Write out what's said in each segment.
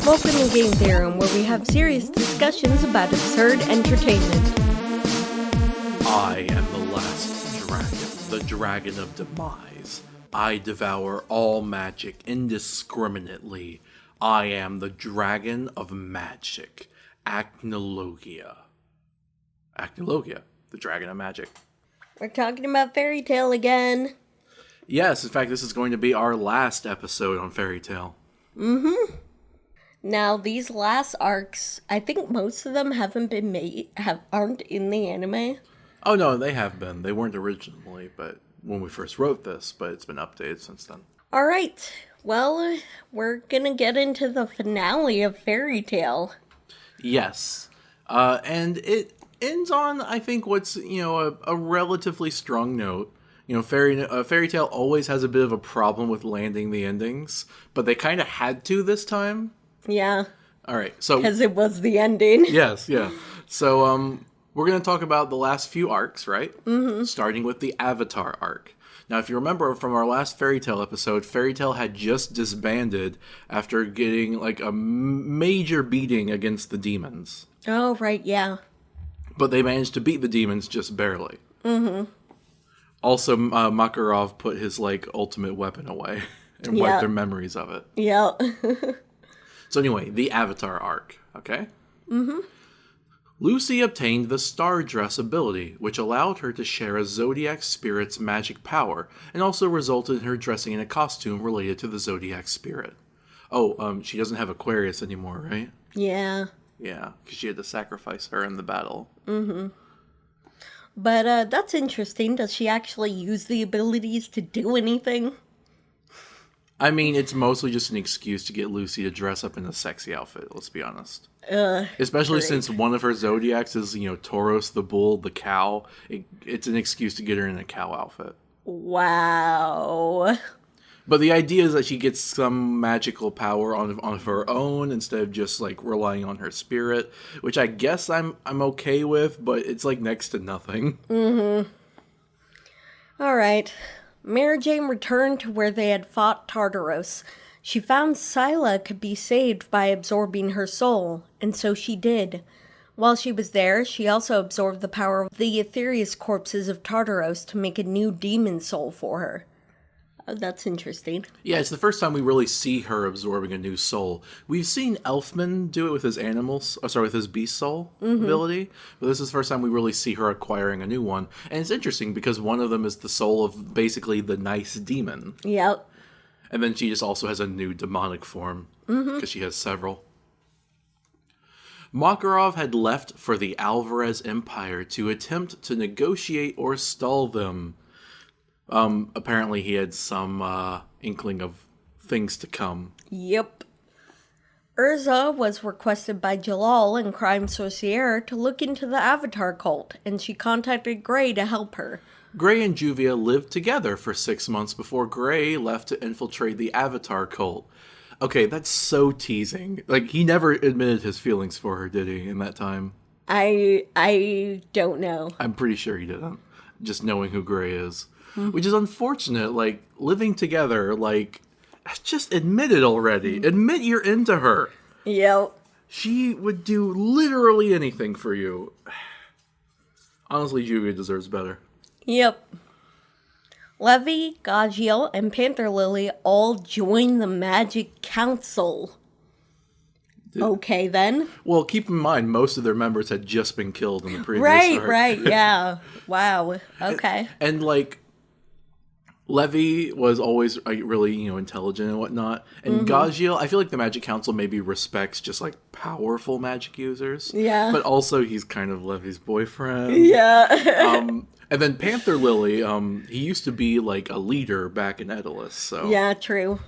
Welcome to Game Theorem, where we have serious discussions about absurd entertainment. I am the last dragon, the dragon of demise. I devour all magic indiscriminately. I am the dragon of magic, Acnologia. Acnologia, the dragon of magic. We're talking about Fairy Tail again. Yes, in fact, this is going to be our last episode on Fairy Tail. Now, these last arcs, I think most of them haven't been made, aren't in the anime. Oh no, they have been. They weren't originally, but when we first wrote this, but it's been updated since then. Alright, well, we're gonna get into the finale of Fairy Tail. Yes. And it ends on, I think, what's, a relatively strong note. Fairy Tail always has a bit of a problem with landing the endings, but they kind of had to this time. Yeah, All right, so... because it was the ending. Yes, yeah. So, we're going to talk about the last few arcs, right? Mm-hmm. Starting with the Avatar arc. Now, if you remember from our last Fairy Tail episode, Fairy Tail had just disbanded after getting, a major beating against the demons. Oh, right, yeah. But they managed to beat the demons just barely. Mm-hmm. Also, Makarov put his, ultimate weapon away and wiped their memories of it. Yeah. So anyway, the Avatar arc, okay? Mm-hmm. Lucy obtained the Star Dress ability, which allowed her to share a Zodiac Spirit's magic power, and also resulted in her dressing in a costume related to the Zodiac Spirit. Oh, she doesn't have Aquarius anymore, right? Yeah. Yeah, because she had to sacrifice her in the battle. Mm-hmm. But that's interesting. Does she actually use the abilities to do anything? I mean, it's mostly just an excuse to get Lucy to dress up in a sexy outfit, let's be honest. Especially great. since one of her Zodiacs is, Tauros the bull, the cow. It's an excuse to get her in a cow outfit. Wow. But the idea is that she gets some magical power on her own instead of just, relying on her spirit, which I guess I'm okay with, but it's, next to nothing. Mm-hmm. All right. Mary Jane returned to where they had fought Tartaros. She found Scylla could be saved by absorbing her soul, and so she did. While she was there, she also absorbed the power of the Aetherius corpses of Tartaros to make a new demon soul for her. Oh, that's interesting. Yeah, it's the first time we really see her absorbing a new soul. We've seen Elfman do it with his with his beast soul ability, but this is the first time we really see her acquiring a new one. And it's interesting because one of them is the soul of basically the nice demon. Yep. And then she just also has a new demonic form, because she has several. Makarov had left for the Alvarez Empire to attempt to negotiate or stall them. Apparently he had some inkling of things to come. Yep. Urza was requested by Jalal and Crime Sorcière to look into the Avatar cult, and she contacted Gray to help her. Gray and Juvia lived together for 6 months before Gray left to infiltrate the Avatar cult. Okay, that's so teasing. He never admitted his feelings for her, did he, in that time? I don't know. I'm pretty sure he didn't. Just knowing who Gray is. Which is unfortunate, living together, just admit it already. Admit you're into her. Yep. She would do literally anything for you. Honestly, Juvia deserves better. Yep. Levi, Gajiel, and Panther Lily all join the Magic Council. Okay, then. Well, keep in mind, most of their members had just been killed in the previous arc. Right, yeah. Wow, okay. And Levi was always really, intelligent and whatnot. And Gajiel, I feel like the Magic Council maybe respects just powerful magic users. Yeah. But also he's kind of Levi's boyfriend. Yeah. And then Panther Lily, he used to be a leader back in Edelus, so. Yeah, true.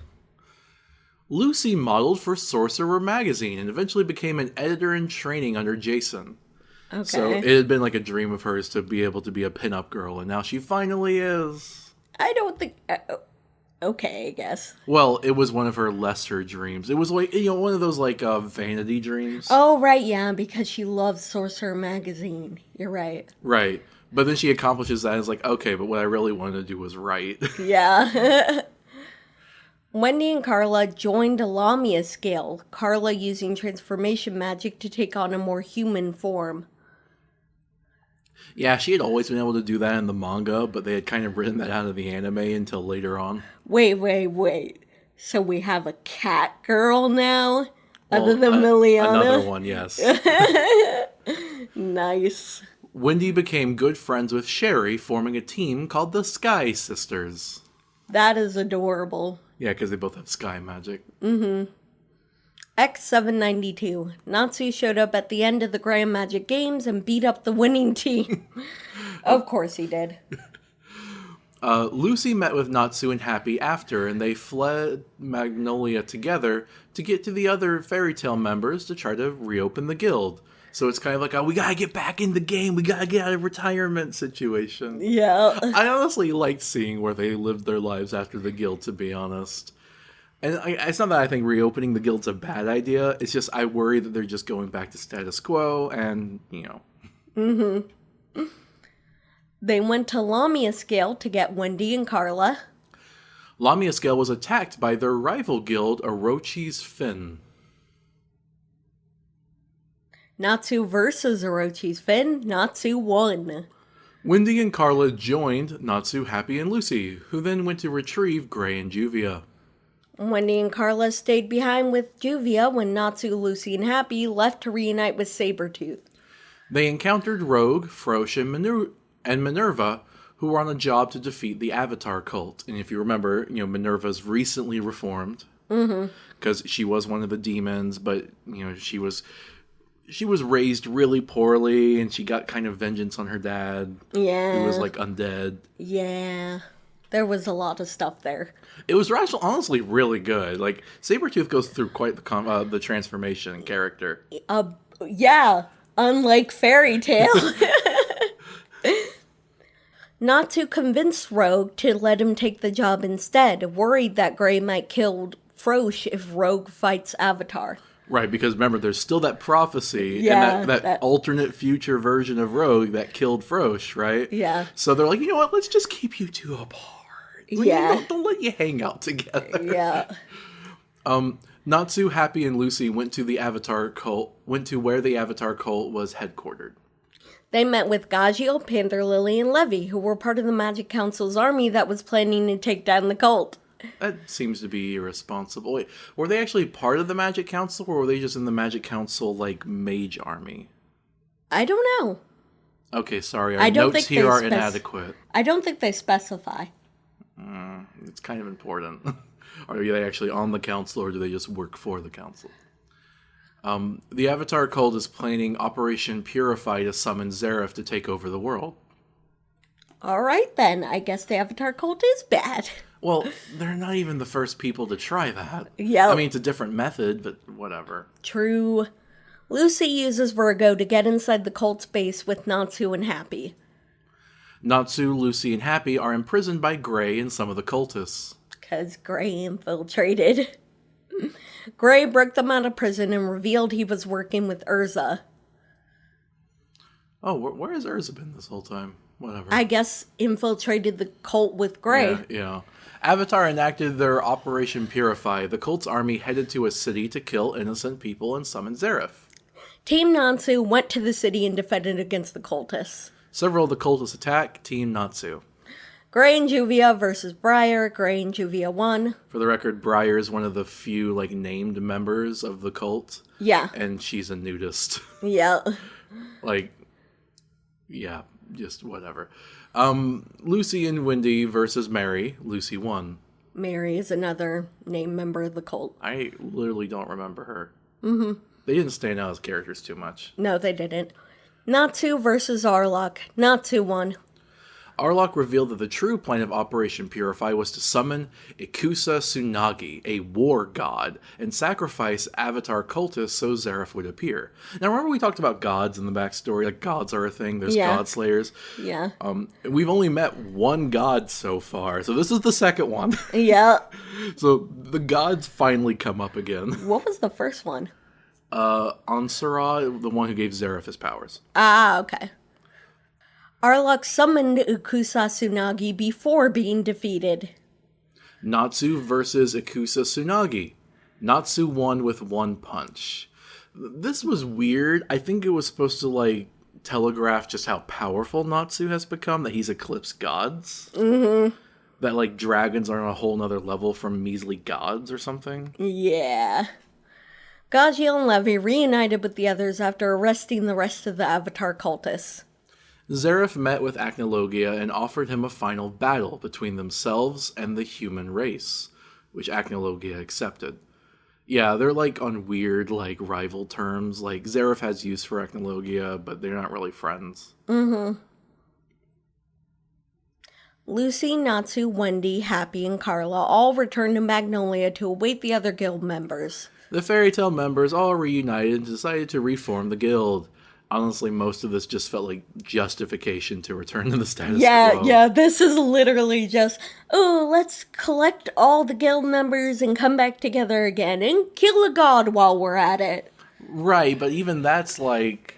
Lucy modeled for Sorcerer magazine and eventually became an editor in training under Jason. Okay. So it had been a dream of hers to be able to be a pinup girl, and now she finally is. I don't think... okay, I guess. Well, it was one of her lesser dreams. It was one of those vanity dreams. Oh, right, yeah, because she loves Sorcerer magazine. You're right. Right. But then she accomplishes that and is okay, but what I really wanted to do was write. Yeah. Wendy and Carla joined Lamia Scale, Carla using transformation magic to take on a more human form. Yeah, she had always been able to do that in the manga, but they had kind of written that out of the anime until later on. Wait. So we have a cat girl now? Other Well, than Miliana? another one, yes. Nice. Wendy became good friends with Sherry, forming a team called the Sky Sisters. That is adorable. Yeah, because they both have sky magic. X792. Natsu showed up at the end of the Grand Magic Games and beat up the winning team. Of course he did. Lucy met with Natsu and Happy after, and they fled Magnolia together to get to the other Fairy Tail members to try to reopen the guild. So it's kind of like we gotta get back in the game, we gotta get out of retirement situation. Yeah. I honestly liked seeing where they lived their lives after the guild, to be honest. And it's not that I think reopening the guild's a bad idea, it's just I worry that they're just going back to status quo and, They went to Lamia Scale to get Wendy and Carla. Lamia Scale was attacked by their rival guild, Orochi's Fin. Natsu versus Orochi's Fin. Natsu won. Wendy and Carla joined Natsu, Happy, and Lucy, who then went to retrieve Gray and Juvia. Wendy and Carla stayed behind with Juvia when Natsu, Lucy, and Happy left to reunite with Sabretooth. They encountered Rogue, Frosh, and Minerva, who were on a job to defeat the Avatar cult. And if you remember, Minerva's recently reformed. Because she was one of the demons, but, she was raised really poorly, and she got kind of vengeance on her dad. Yeah. Who was, undead. Yeah. There was a lot of stuff there. It was honestly really good. Sabretooth goes through quite the transformation in character. Yeah. Unlike Fairy Tail. Natsu convinced Rogue to let him take the job instead, worried that Gray might kill Frosh if Rogue fights Avatar. Right, because remember, there's still that prophecy Yeah, and that alternate future version of Rogue that killed Frosh, right? Yeah. So they're like, you know what, let's just keep you two apart. Yeah. Don't let you hang out together. Yeah. Natsu, Happy, and Lucy went to where the Avatar cult was headquartered. They met with Gagio, Panther Lily, and Levy, who were part of the Magic Council's army that was planning to take down the cult. That seems to be irresponsible. Wait, were they actually part of the Magic Council, or were they just in the Magic Council, mage army? I don't know. Okay, sorry, our notes here are inadequate. I don't think they specify. It's kind of important. Are they actually on the council, or do they just work for the council? The Avatar cult is planning Operation Purify to summon Zareth to take over the world. Alright then, I guess the Avatar cult is bad. Well, they're not even the first people to try that. Yeah. I mean, it's a different method, but whatever. True. Lucy uses Virgo to get inside the cult's base with Natsu and Happy. Natsu, Lucy, and Happy are imprisoned by Gray and some of the cultists. Because Gray infiltrated. Gray broke them out of prison and revealed he was working with Urza. Oh, where has Urza been this whole time? Whatever. I guess infiltrated the cult with Gray. Yeah. Avatar enacted their Operation Purify. The cult's army headed to a city to kill innocent people and summon Zareth. Team Natsu went to the city and defended against the cultists. Several of the cultists attack Team Natsu. Gray and Juvia versus Briar. Gray and Juvia won. For the record, Briar is one of the few, named members of the cult. Yeah. And she's a nudist. Yeah. Yeah, just whatever. Lucy and Wendy versus Mary. Lucy won. Mary is another named member of the cult. I literally don't remember her. Mm-hmm. They didn't stand out as characters too much. No, they didn't. Natsu versus Arlok. Natsu won. Arlok revealed that the true plan of Operation Purify was to summon Ikusa Tsunagi, a war god, and sacrifice Avatar cultists so Zareth would appear. Now, remember we talked about gods in the backstory? Gods are a thing. There's god slayers. Yeah. We've only met one god so far, so this is the second one. Yeah. So the gods finally come up again. What was the first one? Ansara, the one who gave Zareth his powers. Ah, okay. Arlok summoned Ikusa Tsunagi before being defeated. Natsu versus Ikusa Tsunagi. Natsu won with one punch. This was weird. I think it was supposed to, like, telegraph just how powerful Natsu has become, that he's eclipsed gods. Mm-hmm. That, like, dragons are on a whole nother level from measly gods or something. Yeah. Gajiel and Levi reunited with the others after arresting the rest of the Avatar cultists. Zareth met with Acnologia and offered him a final battle between themselves and the human race, which Acnologia accepted. Yeah, they're, like, on weird, like, rival terms. Like, Zareth has use for Acnologia, but they're not really friends. Mm-hmm. Lucy, Natsu, Wendy, Happy, and Carla all returned to Magnolia to await the other guild members. The Fairy Tale members all reunited and decided to reform the guild. Honestly, most of this just felt like justification to return to the status quo. Yeah, this is literally just, oh, let's collect all the guild members and come back together again and kill a god while we're at it. Right, but even that's like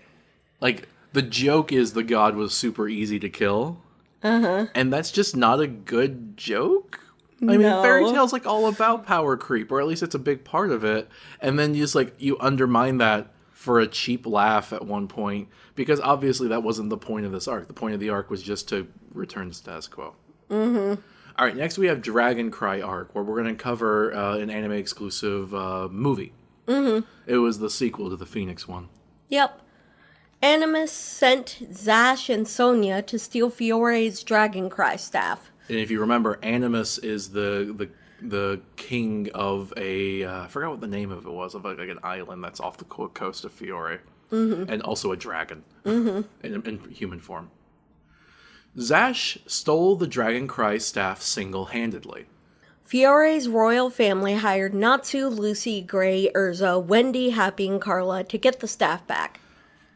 the joke is the god was super easy to kill. Uh-huh. And that's just not a good joke. I mean, Fairy Tale's like all about power creep, or at least it's a big part of it. And then you just you undermine that for a cheap laugh at one point, because obviously that wasn't the point of this arc. The point of the arc was just to return to status quo. Mm-hmm. All right, next we have Dragon Cry arc, where we're going to cover an anime exclusive movie. Mm-hmm. It was the sequel to the Phoenix one. Yep. Animus sent Zash and Sonia to steal Fiore's Dragon Cry staff. And if you remember, Animus is the king of a I forgot what the name of it was, of like an island that's off the coast of Fiore, and also a dragon in human form. Zash stole the Dragon Cry staff single-handedly. Fiore's royal family hired Natsu, Lucy, Gray, Urza, Wendy, Happy, and Carla to get the staff back.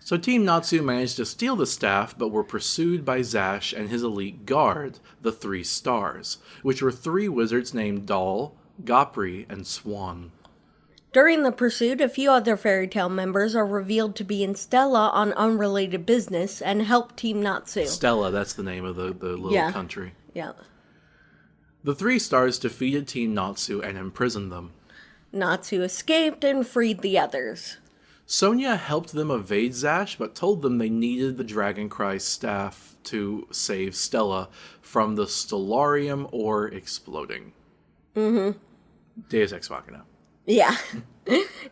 So Team Natsu managed to steal the staff, but were pursued by Zash and his elite guard, the Three Stars, which were three wizards named Doll, Gopri, and Swan. During the pursuit, a few other Fairy Tale members are revealed to be in Stella on unrelated business and help Team Natsu. Stella, that's the name of the little country. Yeah. The Three Stars defeated Team Natsu and imprisoned them. Natsu escaped and freed the others. Sonia helped them evade Zash, but told them they needed the Dragon Cry staff to save Stella from the Stellarium ore exploding. Mm-hmm. Deus Ex Machina. Yeah.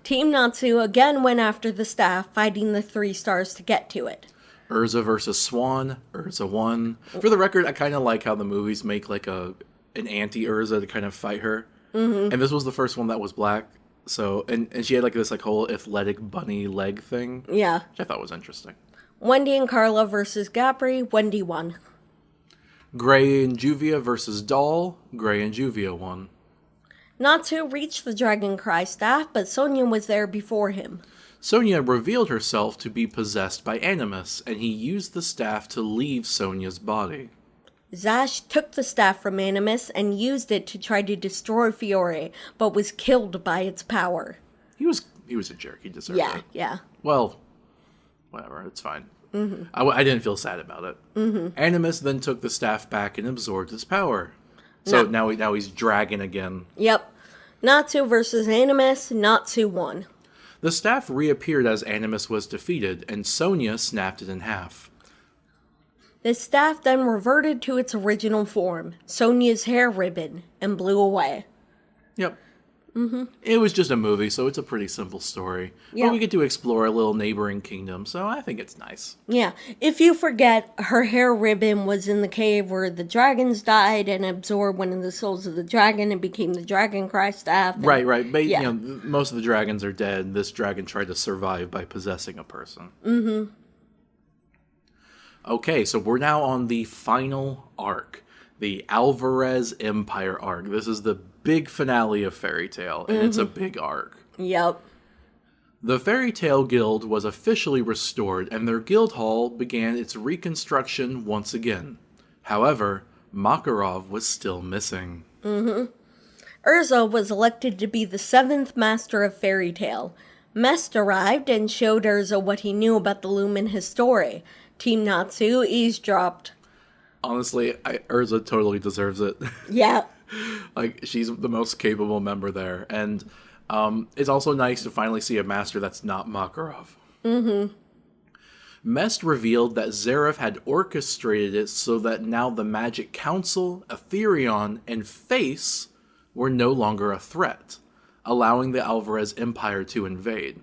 Team Natsu again went after the staff, fighting the Three Stars to get to it. Urza versus Swan. Urza won. For the record, I kind of like how the movies make like an anti-Urza to kind of fight her. Mm-hmm. And this was the first one that was black. So, and she had like this like whole athletic bunny leg thing. Yeah. Which I thought was interesting. Wendy and Carla versus Gopri. Wendy won. Gray and Juvia versus Doll. Gray and Juvia won. Natsu reached the Dragon Cry staff, but Sonia was there before him. Sonia revealed herself to be possessed by Animus, and he used the staff to leave Sonia's body. Zash took the staff from Animus and used it to try to destroy Fiore, but was killed by its power. He was a jerk. He deserved it. Yeah. Well, whatever. It's fine. Mm-hmm. I didn't feel sad about it. Mm-hmm. Animus then took the staff back and absorbed its power. So now he's dragon again. Yep. Natsu versus Animus. Natsu won. The staff reappeared as Animus was defeated, and Sonia snapped it in half. The staff then reverted to its original form, Sonia's hair ribbon, and blew away. Yep. Mm-hmm. It was just a movie, so it's a pretty simple story. Yep. But we get to explore a little neighboring kingdom, so I think it's nice. Yeah. If you forget, her hair ribbon was in the cave where the dragons died and absorbed one of the souls of the dragon and became the Dragon Cry staff. And, right. But, you know, most of the dragons are dead. This dragon tried to survive by possessing a person. Mm-hmm. Okay, so we're now on the final arc, the Alvarez Empire arc. This is the big finale of Fairy Tail, and it's a big arc. Yep. The Fairy Tail Guild was officially restored, and their guild hall began its reconstruction once again. However, Makarov was still missing. Mm-hmm. Urza was elected to be the 7th Master of Fairy Tail. Mest arrived and showed Urza what he knew about the loom in his story. Team Natsu eavesdropped. Honestly, Urza totally deserves it. Yeah. Like, she's the most capable member there. And it's also nice to finally see a master that's not Makarov. Mm-hmm. Mest revealed that Zareth had orchestrated it so that now the Magic Council, Aetherion, and Face were no longer a threat, allowing the Alvarez Empire to invade.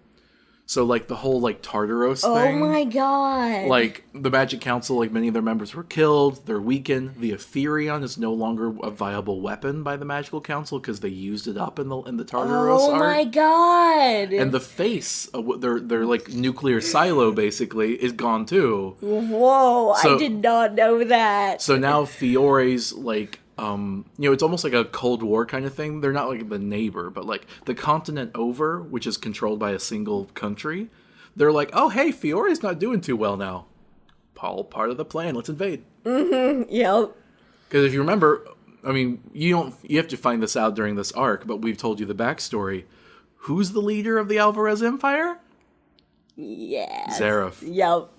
So, like, the whole, like, Tartaros thing... Oh my god! Like, the Magic Council, like, many of their members were killed, they're weakened. The Aetherion is no longer a viable weapon by the Magical Council because they used it up in the Tartaros Oh arc. my god! And the Face, their like, nuclear silo, basically, is gone, too. Whoa, So- I did not know that. So now Fiore's, like, it's almost like a Cold War kind of thing. They're not like the neighbor, but like the continent over, which is controlled by a single country. They're like, oh, hey, Fiore's not doing too well now. All part of the plan. Let's invade. Yep. Because if you remember, I mean, you have to find this out during this arc, but we've told you the backstory. Who's the leader of the Alvarez Empire? Yes. Zareth. Yep.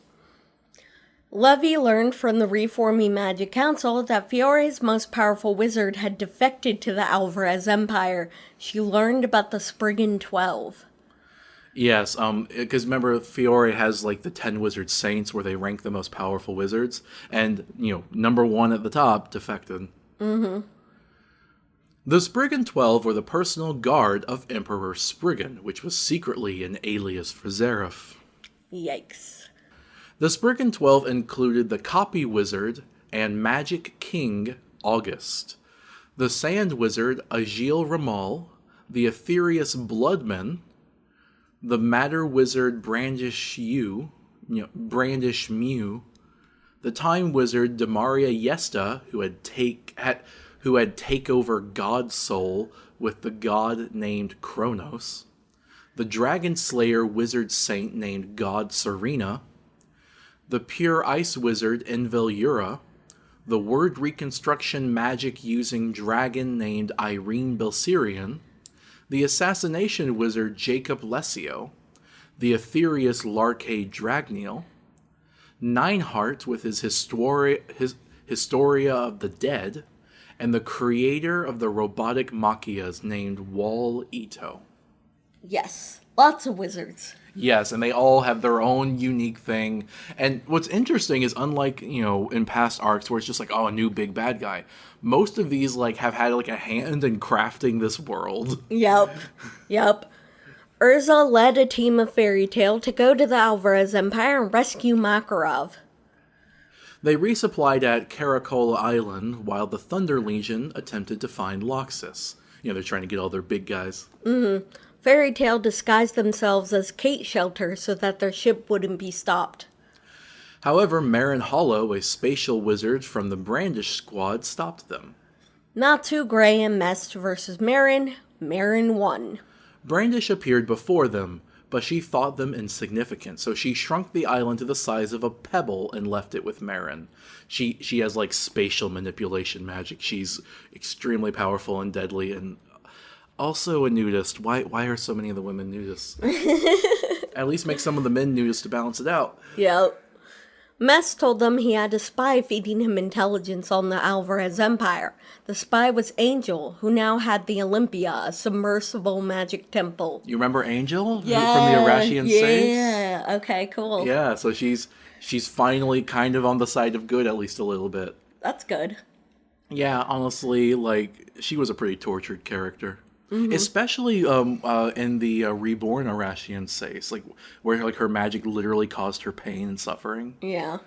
Levy learned from the reforming Magic Council that Fiore's most powerful wizard had defected to the Alvarez Empire. She learned about the Spriggan 12. Yes, because remember, Fiore has, like, the 10 Wizard Saints where they rank the most powerful wizards, and, number 1 at the top defected. Mm-hmm. The Spriggan 12 were the personal guard of Emperor Spriggan, which was secretly an alias for Zareth. Yikes. The Spriggan 12 included the Copy Wizard and Magic King August, the Sand Wizard Agil Ramal, the Aetherius Bloodman, the Matter Wizard Brandish Mew, the Time Wizard Demaria Yesta, who had take over God Soul with the god named Kronos, the Dragon Slayer Wizard Saint named God Serena, the Pure Ice Wizard Envelura, the Word Reconstruction Magic using dragon named Irene Bilserian, the Assassination Wizard Jacob Lesio, the Aetherius Larcade Dragneel, Nineheart with his Historia of the Dead, and the creator of the robotic Machias named Wal Ito. Yes, lots of wizards. Yes, and they all have their own unique thing. And what's interesting is, unlike, in past arcs where it's just like, oh, a new big bad guy, most of these, like, have had, like, a hand in crafting this world. Yep. Urza led a team of Fairy Tail to go to the Alvarez Empire and rescue Makarov. They resupplied at Caracola Island while the Thunder Legion attempted to find Loxus. They're trying to get all their big guys. Mm-hmm. Fairy Tail disguised themselves as Kate Shelter so that their ship wouldn't be stopped. However, Marin Hollow, a spatial wizard from the Brandish squad, stopped them. Natsu, Gray, and Mest versus Marin. Marin won. Brandish appeared before them, but she thought them insignificant, so she shrunk the island to the size of a pebble and left it with Marin. She has, like, spatial manipulation magic. She's extremely powerful and deadly, and also a nudist. Why are so many of the women nudists? At least make some of the men nudists to balance it out. Yep. Mest told them he had a spy feeding him intelligence on the Alvarez Empire. The spy was Angel, who now had the Olympia, a submersible magic temple. You remember Angel? Yeah, from the Arashian Saints? Yeah, okay, cool. Yeah, so she's finally kind of on the side of good, at least a little bit. That's good. Yeah, honestly, like, she was a pretty tortured character. Mm-hmm. Especially in the Reborn Arashian Saints, like, where, like, her magic literally caused her pain and suffering. Yeah.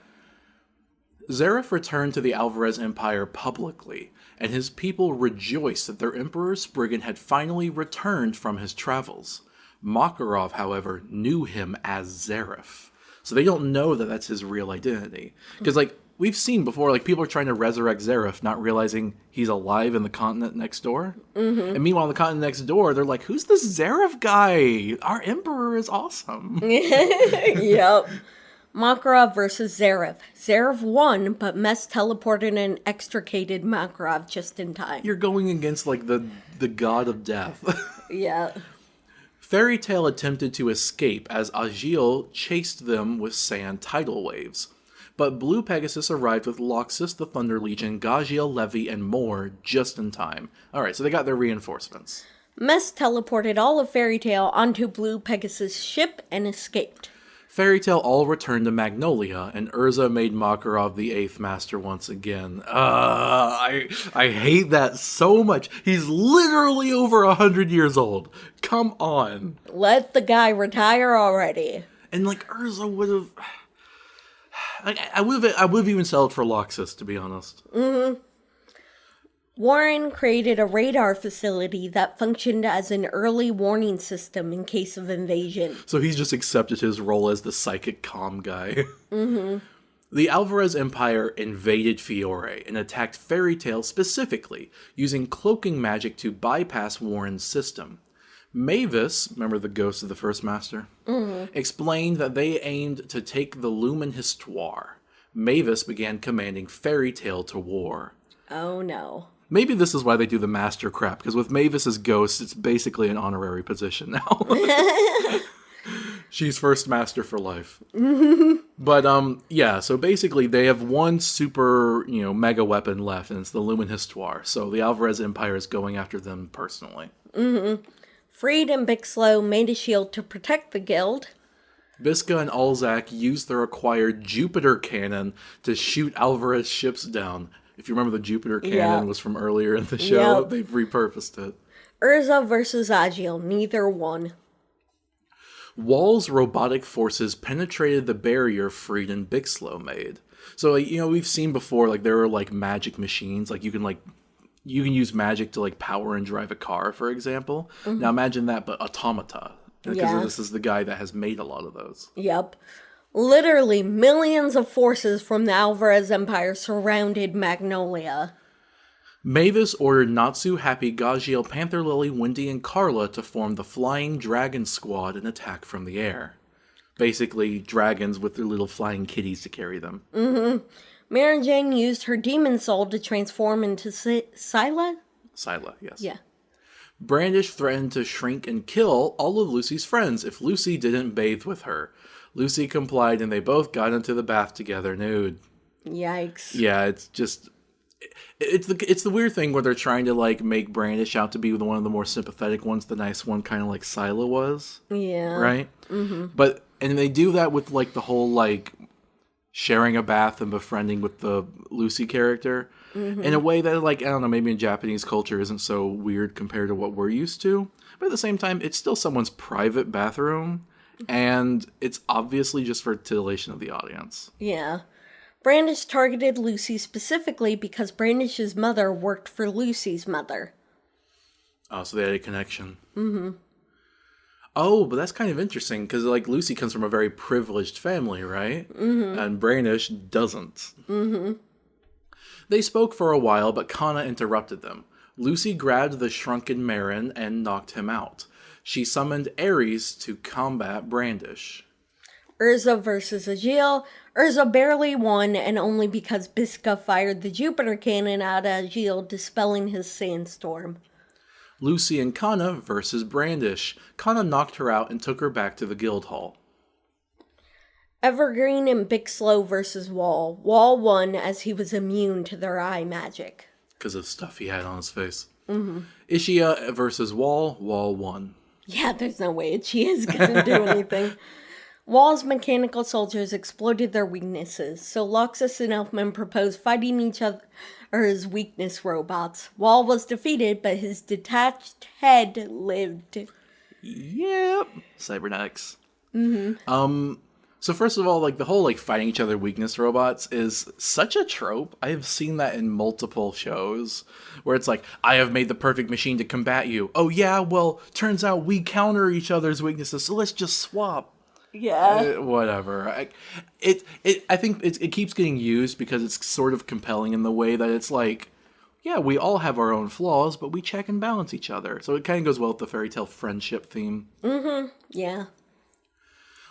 Zareth returned to the Alvarez Empire publicly, and his people rejoiced that their Emperor Spriggan had finally returned from his travels. Makarov, however, knew him as Zareth, so they don't know that that's his real identity. Because, like, we've seen before, like, people are trying to resurrect Zareth, not realizing he's alive in the continent next door. Mm-hmm. And meanwhile, on the continent next door, they're like, who's this Zareth guy? Our Emperor is awesome. Yep. Makarov versus Zareth. Zareth won, but Mest teleported and extricated Makarov just in time. You're going against, like, the god of death. Yeah. Fairy Tail attempted to escape as Agil chased them with sand tidal waves. But Blue Pegasus arrived with Loxus, the Thunder Legion, Gagiel, Levy, and more just in time. Alright, so they got their reinforcements. Mess teleported all of Fairy Tail onto Blue Pegasus' ship and escaped. Fairy Tail all returned to Magnolia, and Urza made Makarov the Eighth Master once again. I hate that so much. He's literally over 100 years old. Come on. Let the guy retire already. And like Urza would have, I would have even settled for Loxus, to be honest. Warren created a radar facility that functioned as an early warning system in case of invasion. So he's just accepted his role as the psychic comm guy. The Alvarez Empire invaded Fiore and attacked Fairy Tail specifically, using cloaking magic to bypass Warren's system. Mavis, remember the ghost of the First Master, explained that they aimed to take the Lumen Histoire. Mavis began commanding Fairy Tail to war. Oh no. Maybe this is why they do the master crap, because with Mavis's ghost, it's basically an honorary position now. She's first master for life. But, yeah, so basically they have one super, mega weapon left, and it's the Lumen Histoire. So the Alvarez Empire is going after them personally. Freed and Bixlow made a shield to protect the guild. Bisca and Alzak used their acquired Jupiter cannon to shoot Alvarez ships down. If you remember, the Jupiter cannon was from earlier in the show. They've repurposed it. Urza versus Agiel, neither won. Wall's robotic forces penetrated the barrier Freed and Bixlow made. So, we've seen before, there are, magic machines. You can use magic to, power and drive a car, for example. Now imagine that, but automata. Because this is the guy that has made a lot of those. Yep. Literally millions of forces from the Alvarez Empire surrounded Magnolia. Mavis ordered Natsu, Happy, Gagiel, Panther Lily, Wendy, and Carla to form the Flying Dragon Squad and attack from the air. Basically, dragons with their little flying kitties to carry them. Mary Jane used her demon soul to transform into Scylla? Scylla, yes. Yeah. Brandish threatened to shrink and kill all of Lucy's friends if Lucy didn't bathe with her. Lucy complied, and they both got into the bath together nude. Yikes. Yeah, it's just... It's the weird thing where they're trying to, make Brandish out to be one of the more sympathetic ones, the nice one, kind of like Scylla was. Yeah. Right? But, and they do that with, the whole, sharing a bath and befriending with the Lucy character in a way that, I don't know, maybe in Japanese culture isn't so weird compared to what we're used to. But at the same time, it's still someone's private bathroom. And it's obviously just for titillation of the audience. Yeah. Brandish targeted Lucy specifically because Brandish's mother worked for Lucy's mother. Oh, so they had a connection. Oh, but that's kind of interesting, because, Lucy comes from a very privileged family, right? And Brandish doesn't. They spoke for a while, but Kana interrupted them. Lucy grabbed the shrunken Marin and knocked him out. She summoned Ares to combat Brandish. Urza versus Agiel. Urza barely won, and only because Bisca fired the Jupiter cannon at Agiel, dispelling his sandstorm. Lucy and Kana versus Brandish. Kana knocked her out and took her back to the guild hall. Evergreen and Bixlow versus Wall. Wall won as he was immune to their eye magic. Because of stuff he had on his face. Ishia versus Wall. Wall won. Yeah, there's no way she is going to do anything. Wall's mechanical soldiers exploited their weaknesses, so Loxus and Elfman proposed fighting each other as weakness robots. Wall was defeated, but his detached head lived. Yep. Cybernetics. So first of all, the whole, fighting each other weakness robots is such a trope. I have seen that in multiple shows, where it's I have made the perfect machine to combat you. Oh yeah, well, turns out we counter each other's weaknesses, so let's just swap. Yeah. Whatever. I think it keeps getting used because it's sort of compelling in the way that it's yeah, we all have our own flaws, but we check and balance each other. So it kind of goes well with the fairy tale friendship theme. Yeah.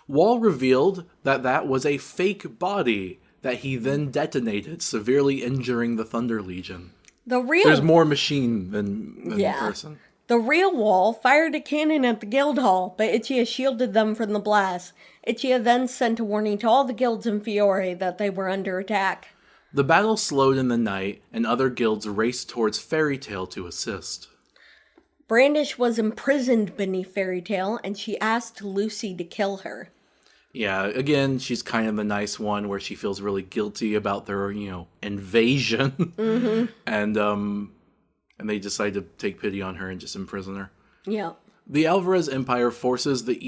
Wall revealed that was a fake body that he then detonated, severely injuring the Thunder Legion. There's more machine than person. The real Wall fired a cannon at the guild hall, but Ichia shielded them from the blast. Ichia then sent a warning to all the guilds in Fiore that they were under attack. The battle slowed in the night, and other guilds raced towards Fairy Tale to assist. Brandish was imprisoned beneath Fairy Tale, and she asked Lucy to kill her. Yeah, again, she's kind of the nice one where she feels really guilty about their, invasion. And they decide to take pity on her and just imprison her. Yeah. The Alvarez Empire forces from the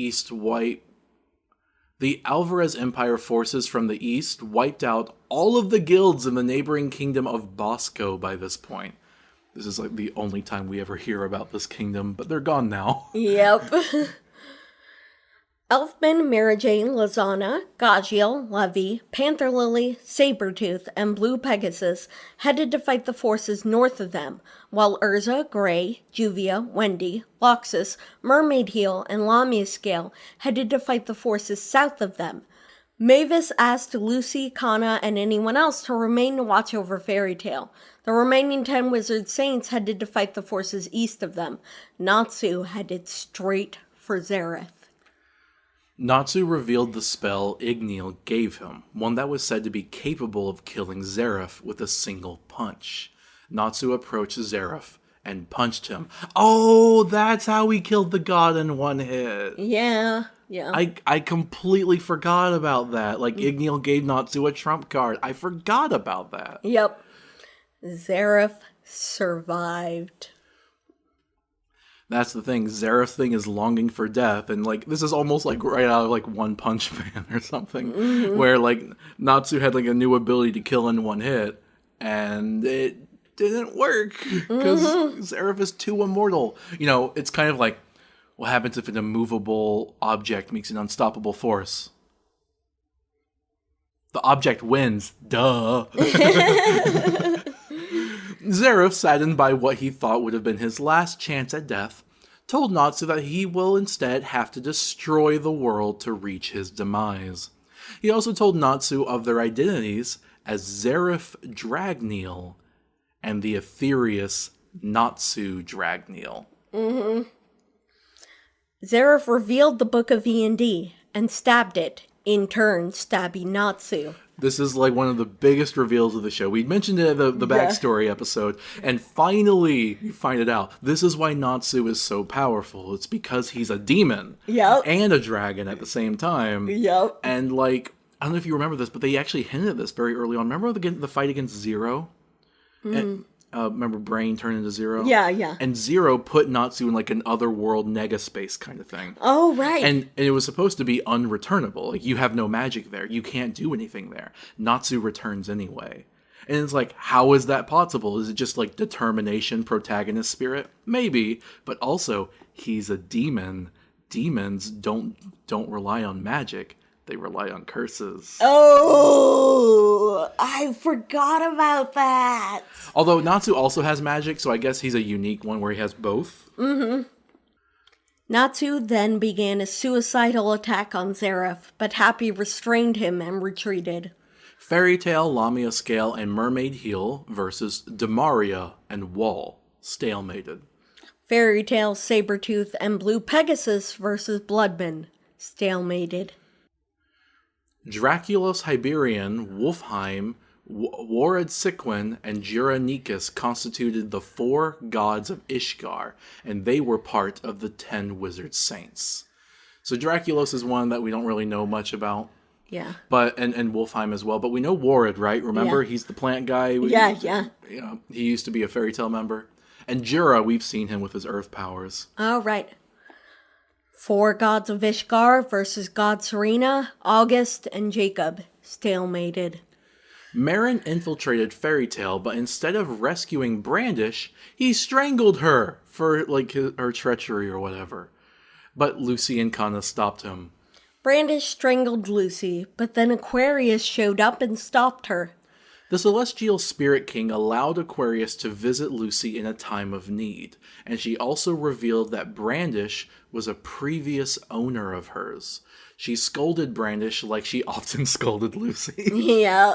east wiped out all of the guilds in the neighboring kingdom of Bosco by this point. This is like the only time we ever hear about this kingdom, but they're gone now. Yep. Elfman, Marajane, Lizana, Gajiel, Levy, Panther Lily, Sabretooth, and Blue Pegasus headed to fight the forces north of them, while Urza, Grey, Juvia, Wendy, Loxus, Mermaid Heel, and Lamia Scale headed to fight the forces south of them. Mavis asked Lucy, Kana, and anyone else to remain to watch over Fairy Tale. The remaining 10 Wizard Saints headed to fight the forces east of them. Natsu headed straight for Zareth. Natsu revealed the spell Igneel gave him, one that was said to be capable of killing Zareth with a single punch. Natsu approached Zareth and punched him. Oh, that's how he killed the god in one hit. Yeah. I completely forgot about that. Like, Igneel gave Natsu a trump card. I forgot about that. Yep. Zareth survived. That's the thing. Zareth's thing is longing for death, and like this is almost like right out of like One Punch Man or something, where like Natsu had like a new ability to kill in one hit, and it didn't work because Zareth is too immortal. It's kind of like what happens if an immovable object makes an unstoppable force. The object wins. Duh. Zareth, saddened by what he thought would have been his last chance at death, told Natsu that he will instead have to destroy the world to reach his demise. He also told Natsu of their identities as Zareth Dragneel and the Aetherius Natsu Dragneel. Zareth revealed the Book of E&D and stabbed it, in turn stabbing Natsu. This is like one of the biggest reveals of the show. We mentioned it in the backstory episode, and finally you find it out. This is why Natsu is so powerful. It's because he's a demon and a dragon at the same time. Yep. And like, I don't know if you remember this, but they actually hinted at this very early on. Remember the fight against Zero? And, remember Brain turned into Zero? Yeah. And Zero put Natsu in like an otherworld negaspace kind of thing. Oh, right. And it was supposed to be unreturnable. Like, you have no magic there. You can't do anything there. Natsu returns anyway. And it's like, how is that possible? Is it just like determination, protagonist spirit? Maybe. But also, he's a demon. Demons don't rely on magic. They rely on curses. Oh, I forgot about that. Although Natsu also has magic, so I guess he's a unique one where he has both. Natsu then began a suicidal attack on Zareth, but Happy restrained him and retreated. Fairy Tale, Lamia Scale, and Mermaid Heel versus Demaria and Wall. Stalemated. Fairy Tale, Sabretooth, and Blue Pegasus versus Bloodman. Stalemated. Draculos Hyberian, Wolfheim, Warad Siquin, and Juranicus constituted the 4 gods of Ishgar, and they were part of the 10 Wizard Saints. So Draculos is one that we don't really know much about. Yeah. But and Wolfheim as well. But we know Warad, right? Remember, he's the plant guy. Yeah. He used to be a Fairy Tale member. And Jura, we've seen him with his earth powers. Oh, right. 4 gods of Ishgar versus God Serena, August, and Jacob. Stalemated. Marin infiltrated Fairy Tale, but instead of rescuing Brandish, he strangled her for like her treachery or whatever. But Lucy and Kana stopped him. Brandish strangled Lucy, but then Aquarius showed up and stopped her. The Celestial Spirit King allowed Aquarius to visit Lucy in a time of need, and she also revealed that Brandish was a previous owner of hers. She scolded Brandish like she often scolded Lucy. Yeah.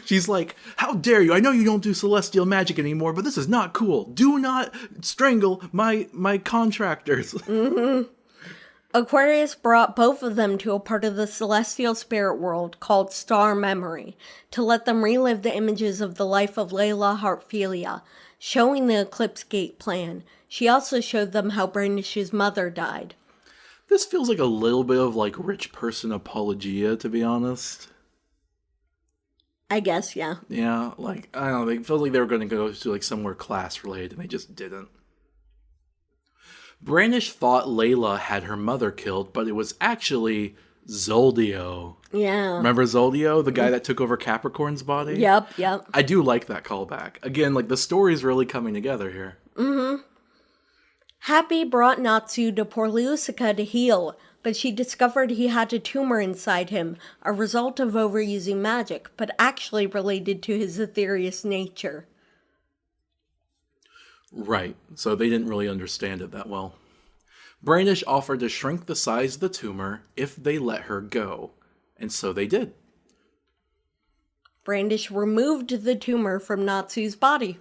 She's like, "How dare you? I know you don't do celestial magic anymore, but this is not cool. Do not strangle my contractors." Aquarius brought both of them to a part of the celestial spirit world called Star Memory to let them relive the images of the life of Layla Heartfilia, showing the Eclipse Gate plan. She also showed them how Brandish's mother died. This feels like a little bit of like rich person apologia, to be honest. I guess, yeah. Yeah, like I don't know, it felt like they were going to go to like somewhere class related, and they just didn't. Brandish thought Layla had her mother killed, but it was actually Zoldio. Yeah. Remember Zoldio, the guy that took over Capricorn's body? Yep. I do like that callback. Again, like the story's really coming together here. Happy brought Natsu to Porlusica to heal, but she discovered he had a tumor inside him, a result of overusing magic, but actually related to his ethereous nature. Right, so they didn't really understand it that well. Brandish offered to shrink the size of the tumor if they let her go, and so they did. Brandish removed the tumor from Natsu's body.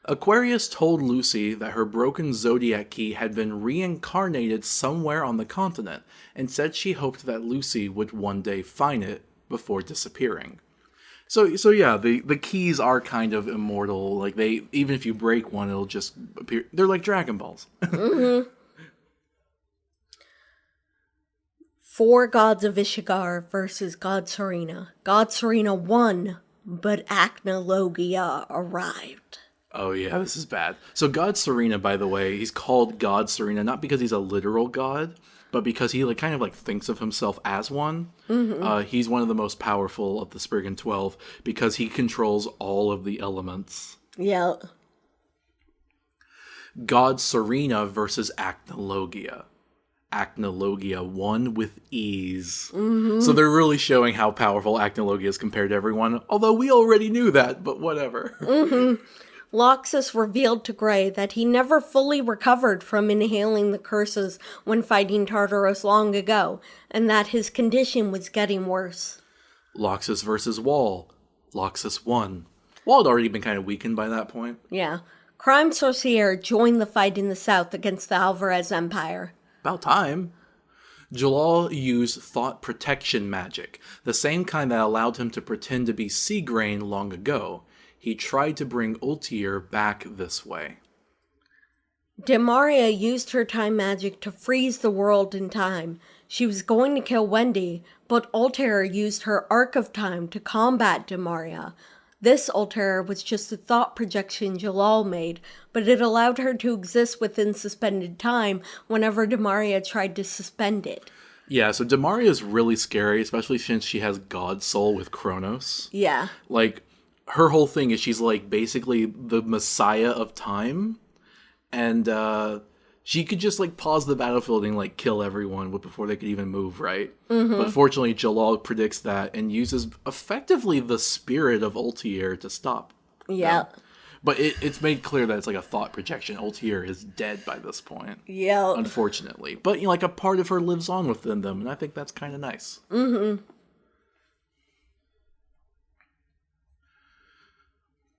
Aquarius told Lucy that her broken zodiac key had been reincarnated somewhere on the continent, and said she hoped that Lucy would one day find it before disappearing. So yeah, the keys are kind of immortal. Like they, even if you break one, it'll just appear. They're like Dragon Balls. Four gods of Ishigar versus God Serena. God Serena won, but Acnologia arrived. Oh yeah, this is bad. So God Serena, by the way, he's called God Serena not because he's a literal god, but because he like kind of like thinks of himself as one. He's one of the most powerful of the Spriggan 12 because he controls all of the elements. Yeah. God Serena versus Acnologia. Acnologia won with ease. So they're really showing how powerful Acnologia is compared to everyone, although we already knew that, but whatever. Loxus revealed to Grey that he never fully recovered from inhaling the curses when fighting Tartaros long ago, and that his condition was getting worse. Loxus versus Wall. Loxus won. Wall had already been kind of weakened by that point. Yeah. Crime Sorcier joined the fight in the south against the Alvarez Empire. About time. Jalal used thought protection magic, the same kind that allowed him to pretend to be Seagrain long ago. He tried to bring Ultier back this way. Demaria used her time magic to freeze the world in time. She was going to kill Wendy, but Altair used her Arc of Time to combat Demaria. This Altair was just a thought projection Jalal made, but it allowed her to exist within suspended time whenever Demaria tried to suspend it. Yeah, so Demaria is really scary, especially since she has God's Soul with Kronos. Yeah. Like, her whole thing is she's like basically the messiah of time, and she could just like pause the battlefield and like kill everyone before they could even move, right? But fortunately Jalal predicts that and uses effectively the spirit of Ultier to stop Yeah. them. But it's made clear that it's like a thought projection. Ultier is dead by this point, Yeah. unfortunately, but you know, like a part of her lives on within them, and I think that's kind of nice.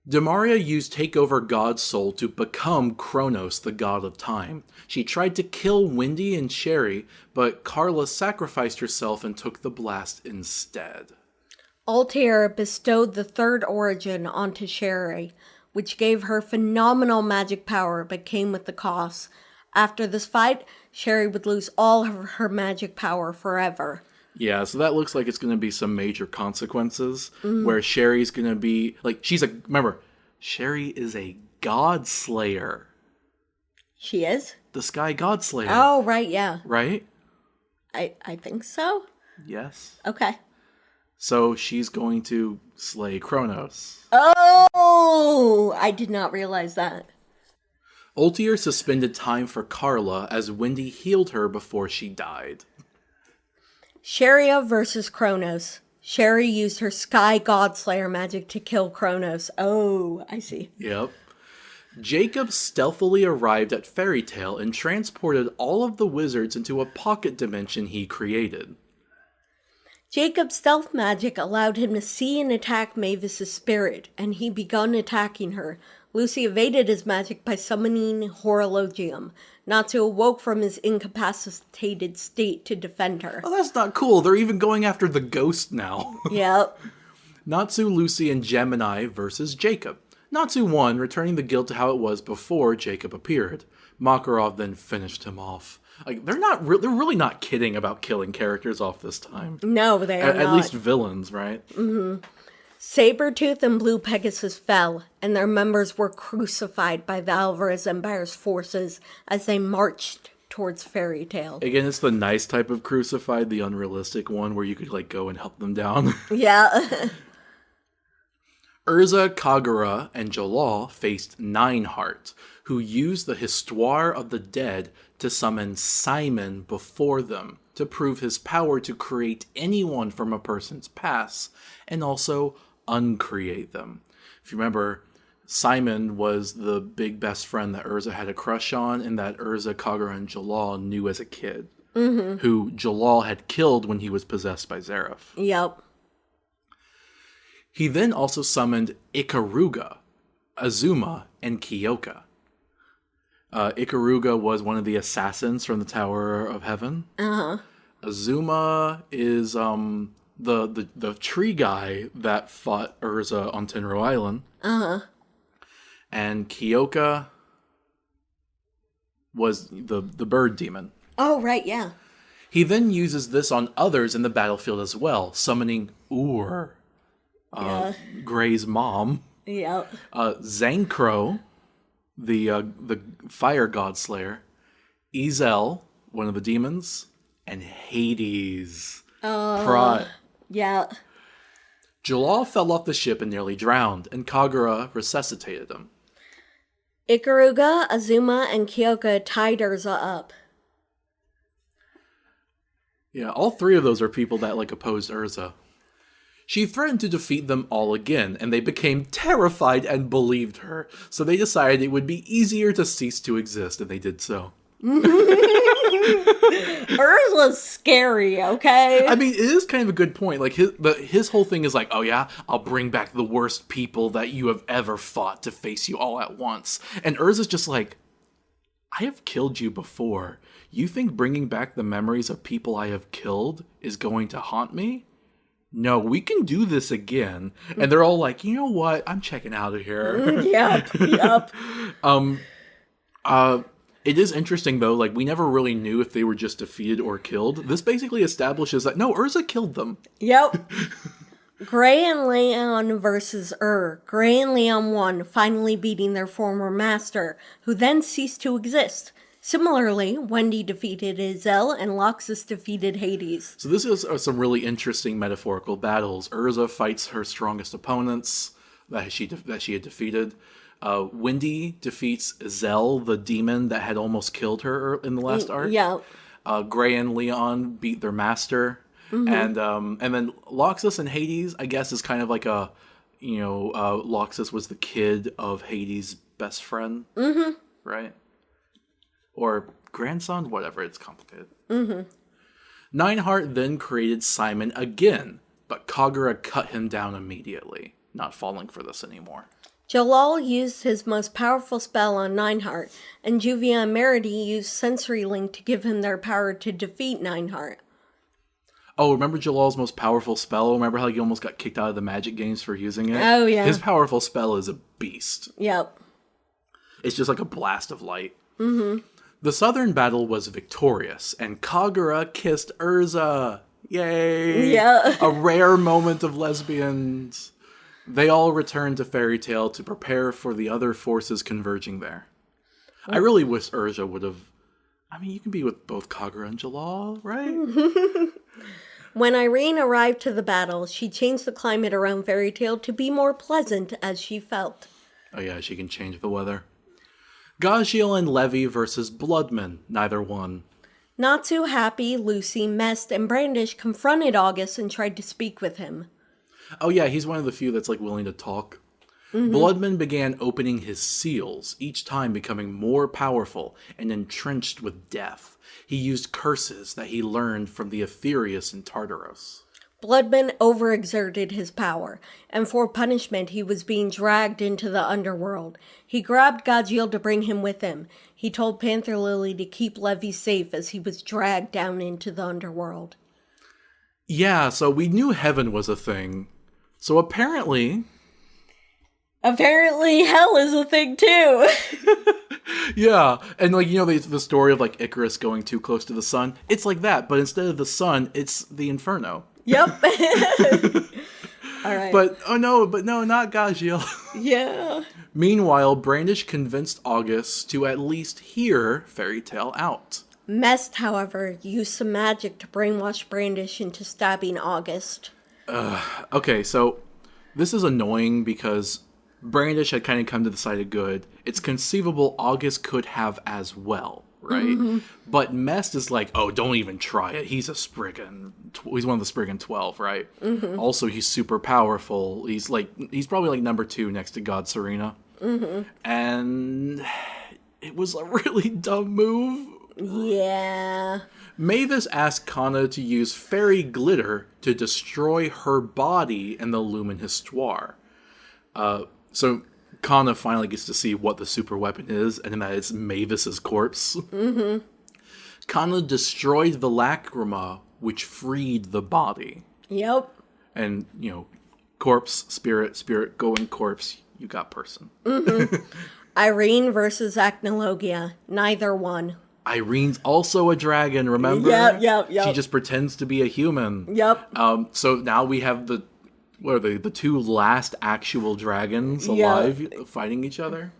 Demaria used Takeover God's Soul to become Kronos, the god of time. She tried to kill Wendy and Sherry, but Carla sacrificed herself and took the blast instead. Altair bestowed the third origin onto Sherry, which gave her phenomenal magic power but came with the cost. After this fight, Sherry would lose all of her magic power forever. Yeah, so that looks like it's going to be some major consequences, where Sherry's going to be, like, remember, Sherry is a god slayer. She is? The Sky God Slayer. Oh, right, yeah. Right? I think so. Yes. Okay. So she's going to slay Kronos. Oh, I did not realize that. Ultier suspended time for Carla as Wendy healed her before she died. Sheria versus Kronos. Sherry used her Sky Godslayer magic to kill Kronos. Oh, I see. Yep. Jacob stealthily arrived at Fairy Tale and transported all of the wizards into a pocket dimension he created. Jacob's stealth magic allowed him to see and attack Mavis's spirit, and he begun attacking her. Lucy evaded his magic by summoning Horologium. Natsu awoke from his incapacitated state to defend her. Oh, that's not cool. They're even going after the ghost now. Yep. Natsu, Lucy, and Gemini versus Jacob. Natsu won, returning the guild to how it was before Jacob appeared. Makarov then finished him off. Like, they're really not kidding about killing characters off this time. No, they are not. At least villains, right? Mm-hmm. Sabretooth and Blue Pegasus fell, and their members were crucified by the Alvarez Empire's forces as they marched towards Fairy Tale. Again, it's the nice type of crucified, the unrealistic one where you could, like, go and help them down. Yeah. Urza, Kagura, and Jalal faced Nineheart, who used the Histoire of the Dead to summon Simon before them to prove his power to create anyone from a person's past and also uncreate them. If you remember, Simon was the big best friend that Urza had a crush on and that Urza, Kagura, and Jalal knew as a kid, who Jalal had killed when he was possessed by Zareth. Yep. He then also summoned Ikaruga, Azuma, and Kyoka. Ikaruga was one of the assassins from the Tower of Heaven. Uh-huh. Azuma is the tree guy that fought Urza on Tenro Island. Uh-huh. And Kyoka was the bird demon. Oh, right, yeah. He then uses this on others in the battlefield as well, summoning Ur, Gray's mom. Yep. Zankro, the fire god slayer, Ezel, one of the demons, and Hades. Prat. Yeah. Jalal fell off the ship and nearly drowned, and Kagura resuscitated him. Ikaruga, Azuma, and Kyoka tied Urza up. Yeah, all three of those are people that, like, opposed Urza. She threatened to defeat them all again, and they became terrified and believed her, so they decided it would be easier to cease to exist, and they did so. Urza's scary, okay? I mean, it is kind of a good point. Like, his whole thing is like, oh yeah, I'll bring back the worst people that you have ever fought to face you all at once. And Urza's just like, I have killed you before. You think bringing back the memories of people I have killed is going to haunt me? No, we can do this again. And they're all like, you know what? I'm checking out of here. Yep. It is interesting, though, like, we never really knew if they were just defeated or killed. This basically establishes that, no, Urza killed them. Yep. Gray and Leon versus Gray and Leon won, finally beating their former master, who then ceased to exist. Similarly, Wendy defeated Ezel, and Loxus defeated Hades. So this is some really interesting metaphorical battles. Urza fights her strongest opponents that she had defeated. Wendy defeats Ezel, the demon that had almost killed her in the last arc. Yeah. Gray and Leon beat their master. And then Loxus and Hades, I guess, is kind of like a, Loxus was the kid of Hades' best friend. Mm-hmm. Right? Or grandson? Whatever, it's complicated. Mm-hmm. Nineheart then created Simon again, but Kagura cut him down immediately, not falling for this anymore. Jalal used his most powerful spell on Nineheart, and Juvia and Meredy used Sensory Link to give him their power to defeat Nineheart. Oh, remember Jalal's most powerful spell? Remember how he almost got kicked out of the Magic games for using it? Oh, yeah. His powerful spell is a beast. Yep. It's just like a blast of light. Mm-hmm. The southern battle was victorious, and Kagura kissed Urza. Yay! Yeah. A rare moment of lesbians. They all returned to Fairy Tale to prepare for the other forces converging there. I really wish Urza would have... I mean, you can be with both Kagura and Jalal, right? When Irene arrived to the battle, she changed the climate around Fairy Tale to be more pleasant as she felt. Oh yeah, she can change the weather. Gajiel and Levy versus Bloodman. Neither won. Not too happy, Lucy, Mest, and Brandish confronted August and tried to speak with him. Oh yeah, he's one of the few that's like willing to talk. Bloodman began opening his seals, each time becoming more powerful and entrenched with death. He used curses that he learned from the Aetherius in Tartaros. Bloodman overexerted his power, and for punishment he was being dragged into the underworld. He grabbed Gajiel to bring him with him. He told Panther Lily to keep Levy safe as he was dragged down into the underworld. Yeah, so we knew heaven was a thing. So apparently, hell is a thing too. yeah, and like, you know, the story of like Icarus going too close to the sun? It's like that, but instead of the sun, it's the inferno. Yep. All right. But no, not Gajiel. Yeah. Meanwhile, Brandish convinced August to at least hear Fairy Tale out. Mest, however, used some magic to brainwash Brandish into stabbing August. Okay, so this is annoying because Brandish had kind of come to the side of good. It's conceivable August could have as well, right? Mm-hmm. But Mest is like, oh, don't even try it. He's a Spriggan. He's one of the Spriggan 12, right? Mm-hmm. Also, he's super powerful. He's probably like number 2 next to God Serena. Mm-hmm. And it was a really dumb move. Yeah. Mavis asked Kana to use fairy glitter to destroy her body in the Lumen Histoire. So Kana finally gets to see what the super weapon is, and that it's Mavis's corpse. Mm-hmm. Kana destroyed the lacrima, which freed the body. Yep. And, you know, corpse, spirit, going corpse, you got person. Mm-hmm. Irene versus Acnologia. Neither one. Irene's also a dragon, remember? Yep. She just pretends to be a human. Yep. So now we have the 2 last actual dragons alive fighting each other.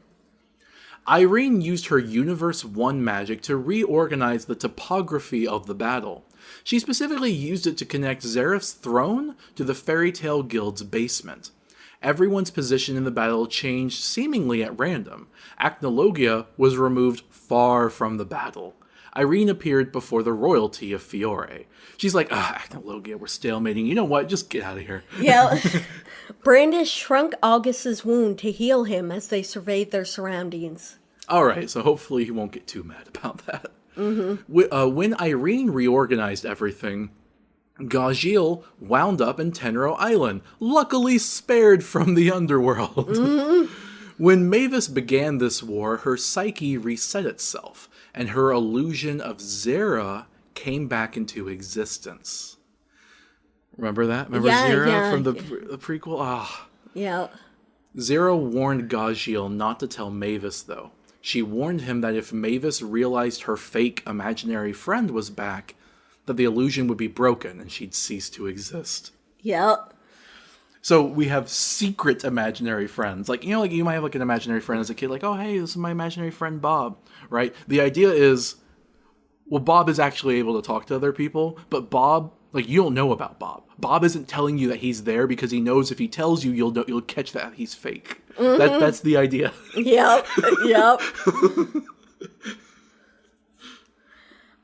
Irene used her Universe 1 magic to reorganize the topography of the battle. She specifically used it to connect Zeref's throne to the Fairy Tale Guild's basement. Everyone's position in the battle changed seemingly at random. Acnologia was removed far from the battle. Irene appeared before the royalty of Fiore. She's like, Acnologia, we're stalemating. You know what? Just get out of here. Yeah. Brandish shrunk August's wound to heal him as they surveyed their surroundings. All right, so hopefully he won't get too mad about that. Mm-hmm. When Irene reorganized everything, Gajiel wound up in Tenro Island, luckily spared from the underworld. Mm-hmm. When Mavis began this war, her psyche reset itself, and her illusion of Zera came back into existence. Remember that? Remember Zera from the prequel? Ah. Yeah. Zera warned Gajiel not to tell Mavis, though. She warned him that if Mavis realized her fake imaginary friend was back, that the illusion would be broken and she'd cease to exist. Yep. So we have secret imaginary friends. Like, you know, like you might have like an imaginary friend as a kid, like, oh, hey, this is my imaginary friend Bob, right? The idea is, well, Bob is actually able to talk to other people, but Bob, like, you don't know about Bob. Bob isn't telling you that he's there because he knows if he tells you, you'll catch that he's fake. Mm-hmm. That's the idea. Yep.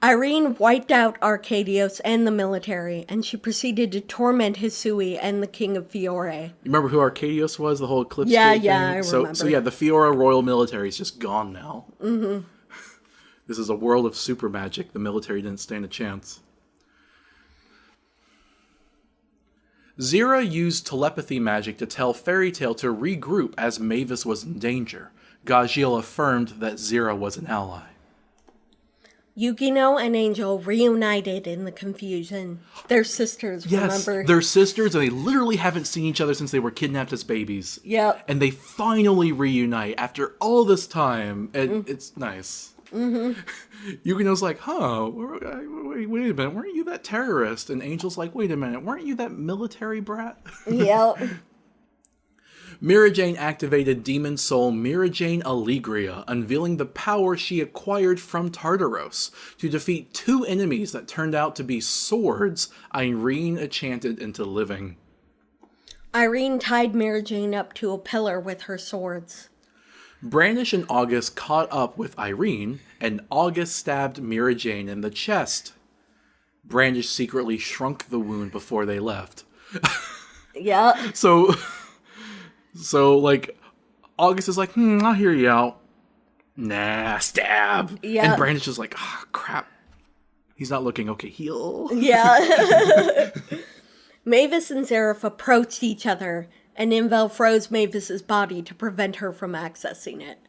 Irene wiped out Arcadios and the military, and she proceeded to torment Hisui and the king of Fiore. You remember who Arcadios was, the whole Eclipse thing? I remember. So yeah, the Fiora royal military is just gone now. Mm-hmm. This is a world of super magic. The military didn't stand a chance. Zera used telepathy magic to tell Fairy Tale to regroup as Mavis was in danger. Gajiel affirmed that Zera was an ally. Yukino and Angel reunited in the confusion. They're sisters, remember? Yes, they're sisters, and they literally haven't seen each other since they were kidnapped as babies. Yep. And they finally reunite after all this time, and it's nice. Mm-hmm. Yukino's like, wait a minute, weren't you that terrorist? And Angel's like, wait a minute, weren't you that military brat? Yep. Mirajane activated Demon Soul Mirajane Allegria, unveiling the power she acquired from Tartaros to defeat 2 enemies that turned out to be swords Irene enchanted into living. Irene tied Mirajane up to a pillar with her swords. Brandish and August caught up with Irene, and August stabbed Mira Jane in the chest. Brandish secretly shrunk the wound before they left. Yeah. So like, August is like, I'll hear you out. Nah, stab. Yeah. And Brandish is like, oh, crap. He's not looking okay. Heal. Yeah. Mavis and Zareth approached each other, and Invel froze Mavis's body to prevent her from accessing it.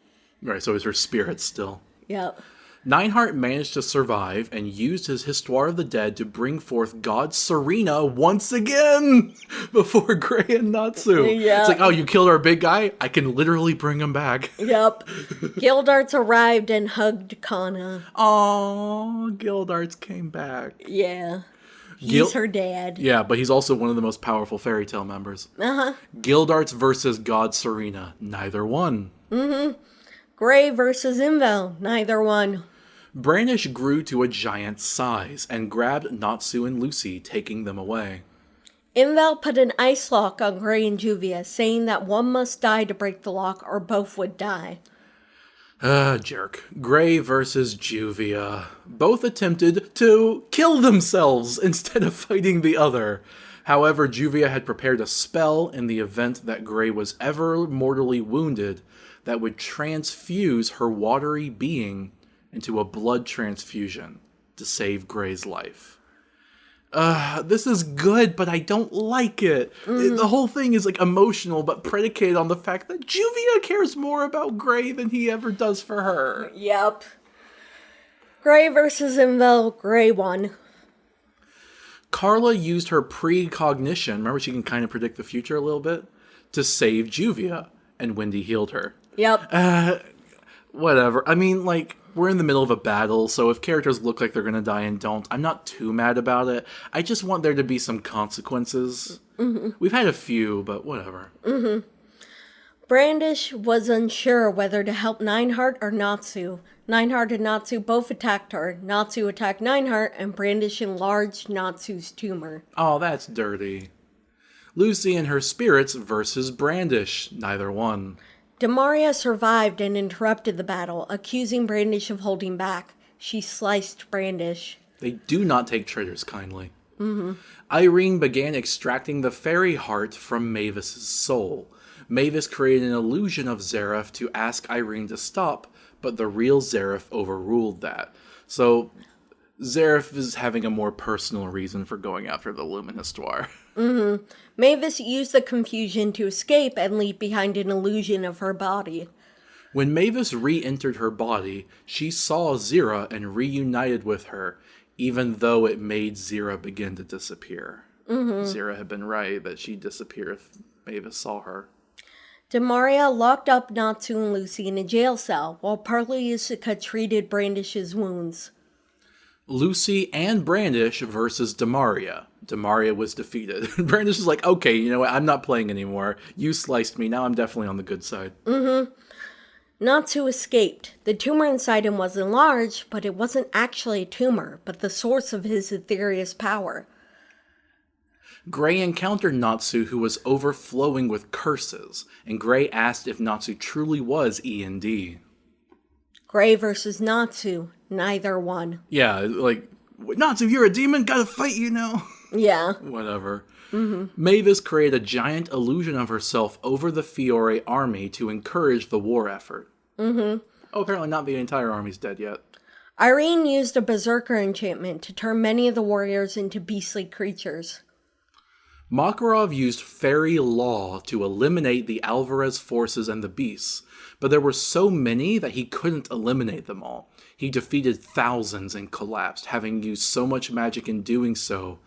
Right, so is her spirit still. Yep. Neidhart managed to survive and used his Histoire of the Dead to bring forth God Serena once again before Gray and Natsu. Yeah. It's like, oh, you killed our big guy? I can literally bring him back. Yep. Gildarts arrived and hugged Kana. Aww, Gildarts came back. Yeah. He's her dad. Yeah, but he's also one of the most powerful fairy tale members. Uh-huh. Gildarts versus God Serena. Neither one. Gray versus Invel. Neither one. Brandish grew to a giant size and grabbed Natsu and Lucy, taking them away. Invel put an ice lock on Gray and Juvia, saying that one must die to break the lock or both would die. Jerk. Gray versus Juvia. Both attempted to kill themselves instead of fighting the other. However, Juvia had prepared a spell in the event that Gray was ever mortally wounded that would transfuse her watery being into a blood transfusion to save Gray's life. This is good, but I don't like it. The whole thing is like emotional, but predicated on the fact that Juvia cares more about Gray than he ever does for her. Yep. Gray versus Invel. Gray won. Carla used her precognition, remember she can kind of predict the future a little bit, to save Juvia, and Wendy healed her. Yep. Whatever. I mean, like, we're in the middle of a battle, so if characters look like they're gonna die and don't, I'm not too mad about it. I just want there to be some consequences. We've had a few, but whatever. Brandish was unsure whether to help Neidhart or Natsu. Neidhart and Natsu both attacked her. Natsu attacked Neidhart, and Brandish enlarged Natsu's tumor. Oh, that's dirty. Lucy and her spirits versus Brandish. Neither one. Demaria survived and interrupted the battle, accusing Brandish of holding back. She sliced Brandish. They do not take traitors kindly. Irene began extracting the fairy heart from Mavis's soul. Mavis created an illusion of Zareth to ask Irene to stop, but the real Zareth overruled that. So, Zareth is having a more personal reason for going after the Luministoire. Mavis used the confusion to escape and leave behind an illusion of her body. When Mavis re-entered her body, she saw Zira and reunited with her, even though it made Zira begin to disappear. Zira had been right that she'd disappear if Mavis saw her. Demaria locked up Natsu and Lucy in a jail cell, while Perliusica treated Brandish's wounds. Lucy and Brandish versus Demaria. Demaria was defeated. Brandish is like, okay, you know what, I'm not playing anymore. You sliced me, now I'm definitely on the good side. Natsu escaped. The tumor inside him was enlarged, but it wasn't actually a tumor, but the source of his ethereal power. Gray encountered Natsu, who was overflowing with curses, and Gray asked if Natsu truly was E&D. Gray versus Natsu. Neither won. Yeah, like, Natsu, you're a demon, gotta fight you now. Yeah. Whatever. Mavis created a giant illusion of herself over the Fiore army to encourage the war effort. Oh, apparently not the entire army's dead yet. Irene used a berserker enchantment to turn many of the warriors into beastly creatures. Makarov used fairy law to eliminate the Alvarez forces and the beasts, but there were so many that he couldn't eliminate them all. He defeated thousands and collapsed, having used so much magic in doing so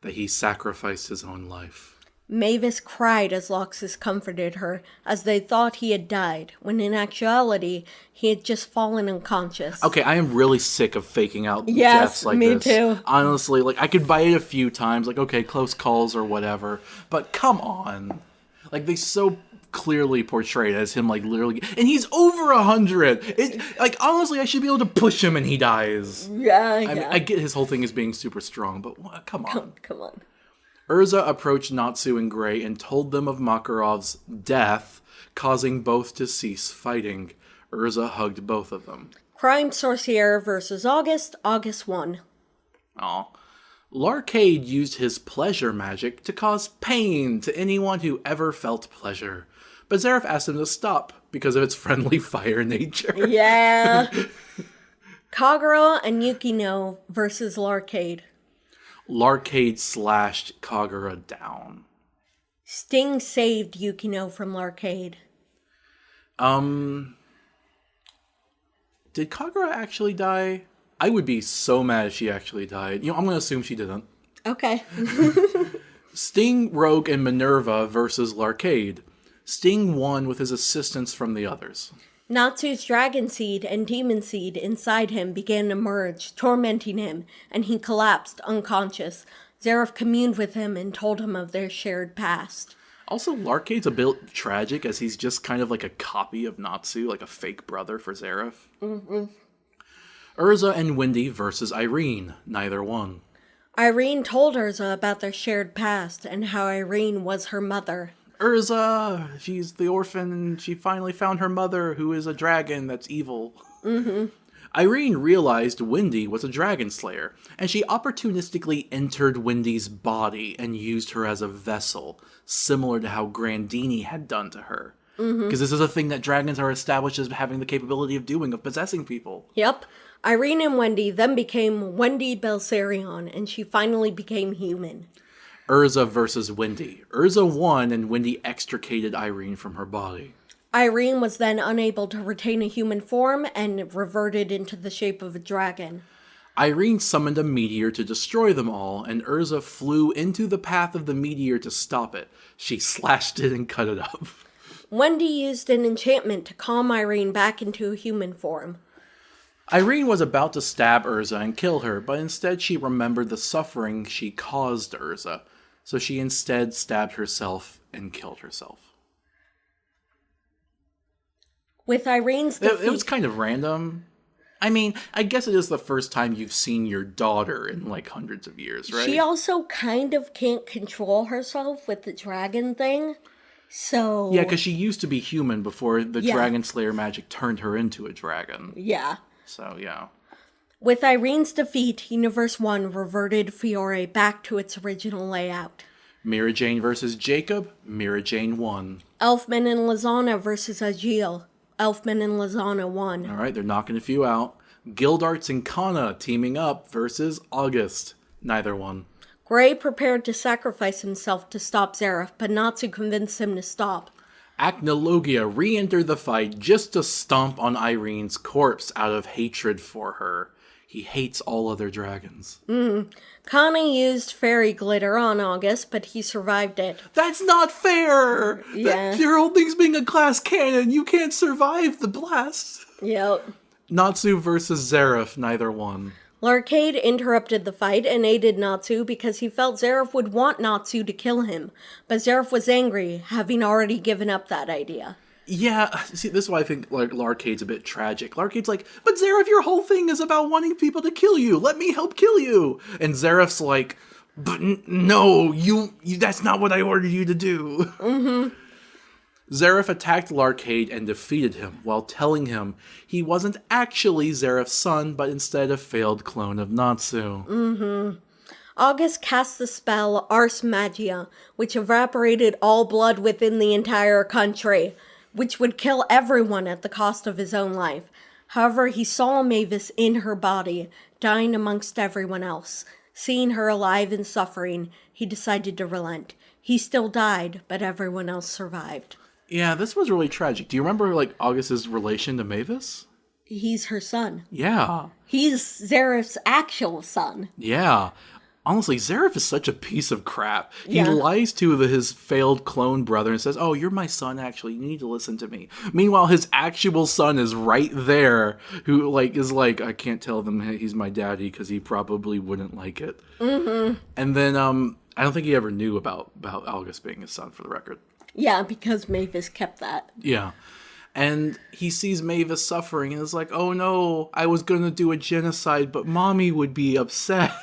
that he sacrificed his own life. Mavis cried as Loxus comforted her, as they thought he had died, when in actuality, he had just fallen unconscious. Okay, I am really sick of faking out Yes, deaths like me this. too. Honestly, like, I could buy it a few times, like, okay, close calls or whatever, but come on. Like, they so clearly portrayed as him, like, literally, and he's over 100. Like, honestly, I should be able to push him and he dies. Yeah, I mean, I get his whole thing as being super strong, but come on. Come on. Urza approached Natsu and Gray and told them of Makarov's death, causing both to cease fighting. Urza hugged both of them. Crime Sorcier versus August. August won. Aw. Larcade used his pleasure magic to cause pain to anyone who ever felt pleasure. But Zareth asked him to stop because of its friendly fire nature. Yeah. Kagura and Yukino versus Larcade. Larcade slashed Kagura down. Sting saved Yukino from Larcade. Did Kagura actually die? I would be so mad if she actually died. I'm going to assume she didn't. Okay. Sting, Rogue, and Minerva versus Larcade. Sting won with his assistance from the others. Natsu's dragon seed and demon seed inside him began to merge, tormenting him, and he collapsed unconscious. Zareth communed with him and told him of their shared past. Also, Larcade's a bit tragic as he's just kind of like a copy of Natsu, like a fake brother for Zareth. Mm-hmm. Urza and Wendy versus Irene. Neither won. Irene told Urza about their shared past and how Irene was her mother. Urza! She's the orphan and she finally found her mother, who is a dragon that's evil. Mm-hmm. Irene realized Wendy was a dragon slayer, and she opportunistically entered Wendy's body and used her as a vessel, similar to how Grandini had done to her. Because this is a thing that dragons are established as having the capability of doing, of possessing people. Yep. Irene and Wendy then became Wendy Belsarion, and she finally became human. Urza versus Wendy. Urza won, and Wendy extricated Irene from her body. Irene was then unable to retain a human form and reverted into the shape of a dragon. Irene summoned a meteor to destroy them all, and Urza flew into the path of the meteor to stop it. She slashed it and cut it up. Wendy used an enchantment to calm Irene back into a human form. Irene was about to stab Urza and kill her, but instead she remembered the suffering she caused Urza, so she instead stabbed herself and killed herself. With Irene's defeat... It was kind of random. I mean, I guess it is the first time you've seen your daughter in, like, hundreds of years, right? She also kind of can't control herself with the dragon thing, so... Yeah, because she used to be human before the Dragon Slayer magic turned her into a dragon. Yeah. So, yeah. With Irene's defeat, Universe 1 reverted Fiore back to its original layout. Mira Jane versus Jacob, Mira Jane won. Elfman and Lizana versus Agil. Elfman and Lizana won. All right, they're knocking a few out. Gildarts and Kana teaming up versus August. Neither won. Gray prepared to sacrifice himself to stop Zareth, but Natsu convinced him to stop. Acnologia re-entered the fight just to stomp on Irene's corpse out of hatred for her. He hates all other dragons. Kana used fairy glitter on August, but he survived it. That's not fair! Yeah. Your whole thing's being a glass cannon. You can't survive the blast. Yep. Natsu versus Zareth, neither won. Larcade interrupted the fight and aided Natsu because he felt Zareth would want Natsu to kill him, but Zareth was angry, having already given up that idea. Yeah, see, this is why I think like Larcade's a bit tragic. Larcade's like, but Zareth, your whole thing is about wanting people to kill you. Let me help kill you. And Zareth's like, but no, you that's not what I ordered you to do. Mm-hmm. Zareth attacked Larcade and defeated him while telling him he wasn't actually Zareth's son, but instead a failed clone of Natsu. Mm-hmm. August cast the spell Ars Magia, which evaporated all blood within the entire country, which would kill everyone at the cost of his own life. However, he saw Mavis in her body, dying amongst everyone else. Seeing her alive and suffering, he decided to relent. He still died, but everyone else survived. Yeah, this was really tragic. Do you remember, like, August's relation to Mavis? He's her son. Yeah. He's Zareth's actual son. Yeah. Honestly, Zareth is such a piece of crap. He Yeah. lies to his failed clone brother and says, oh, you're my son, actually. You need to listen to me. Meanwhile, his actual son is right there, who, like, is like, I can't tell them he's my daddy because he probably wouldn't like it. Mm-hmm. And then, I don't think he ever knew about August being his son, for the record. Yeah, because Mavis kept that. Yeah. And he sees Mavis suffering and is like, oh no, I was going to do a genocide, but mommy would be upset.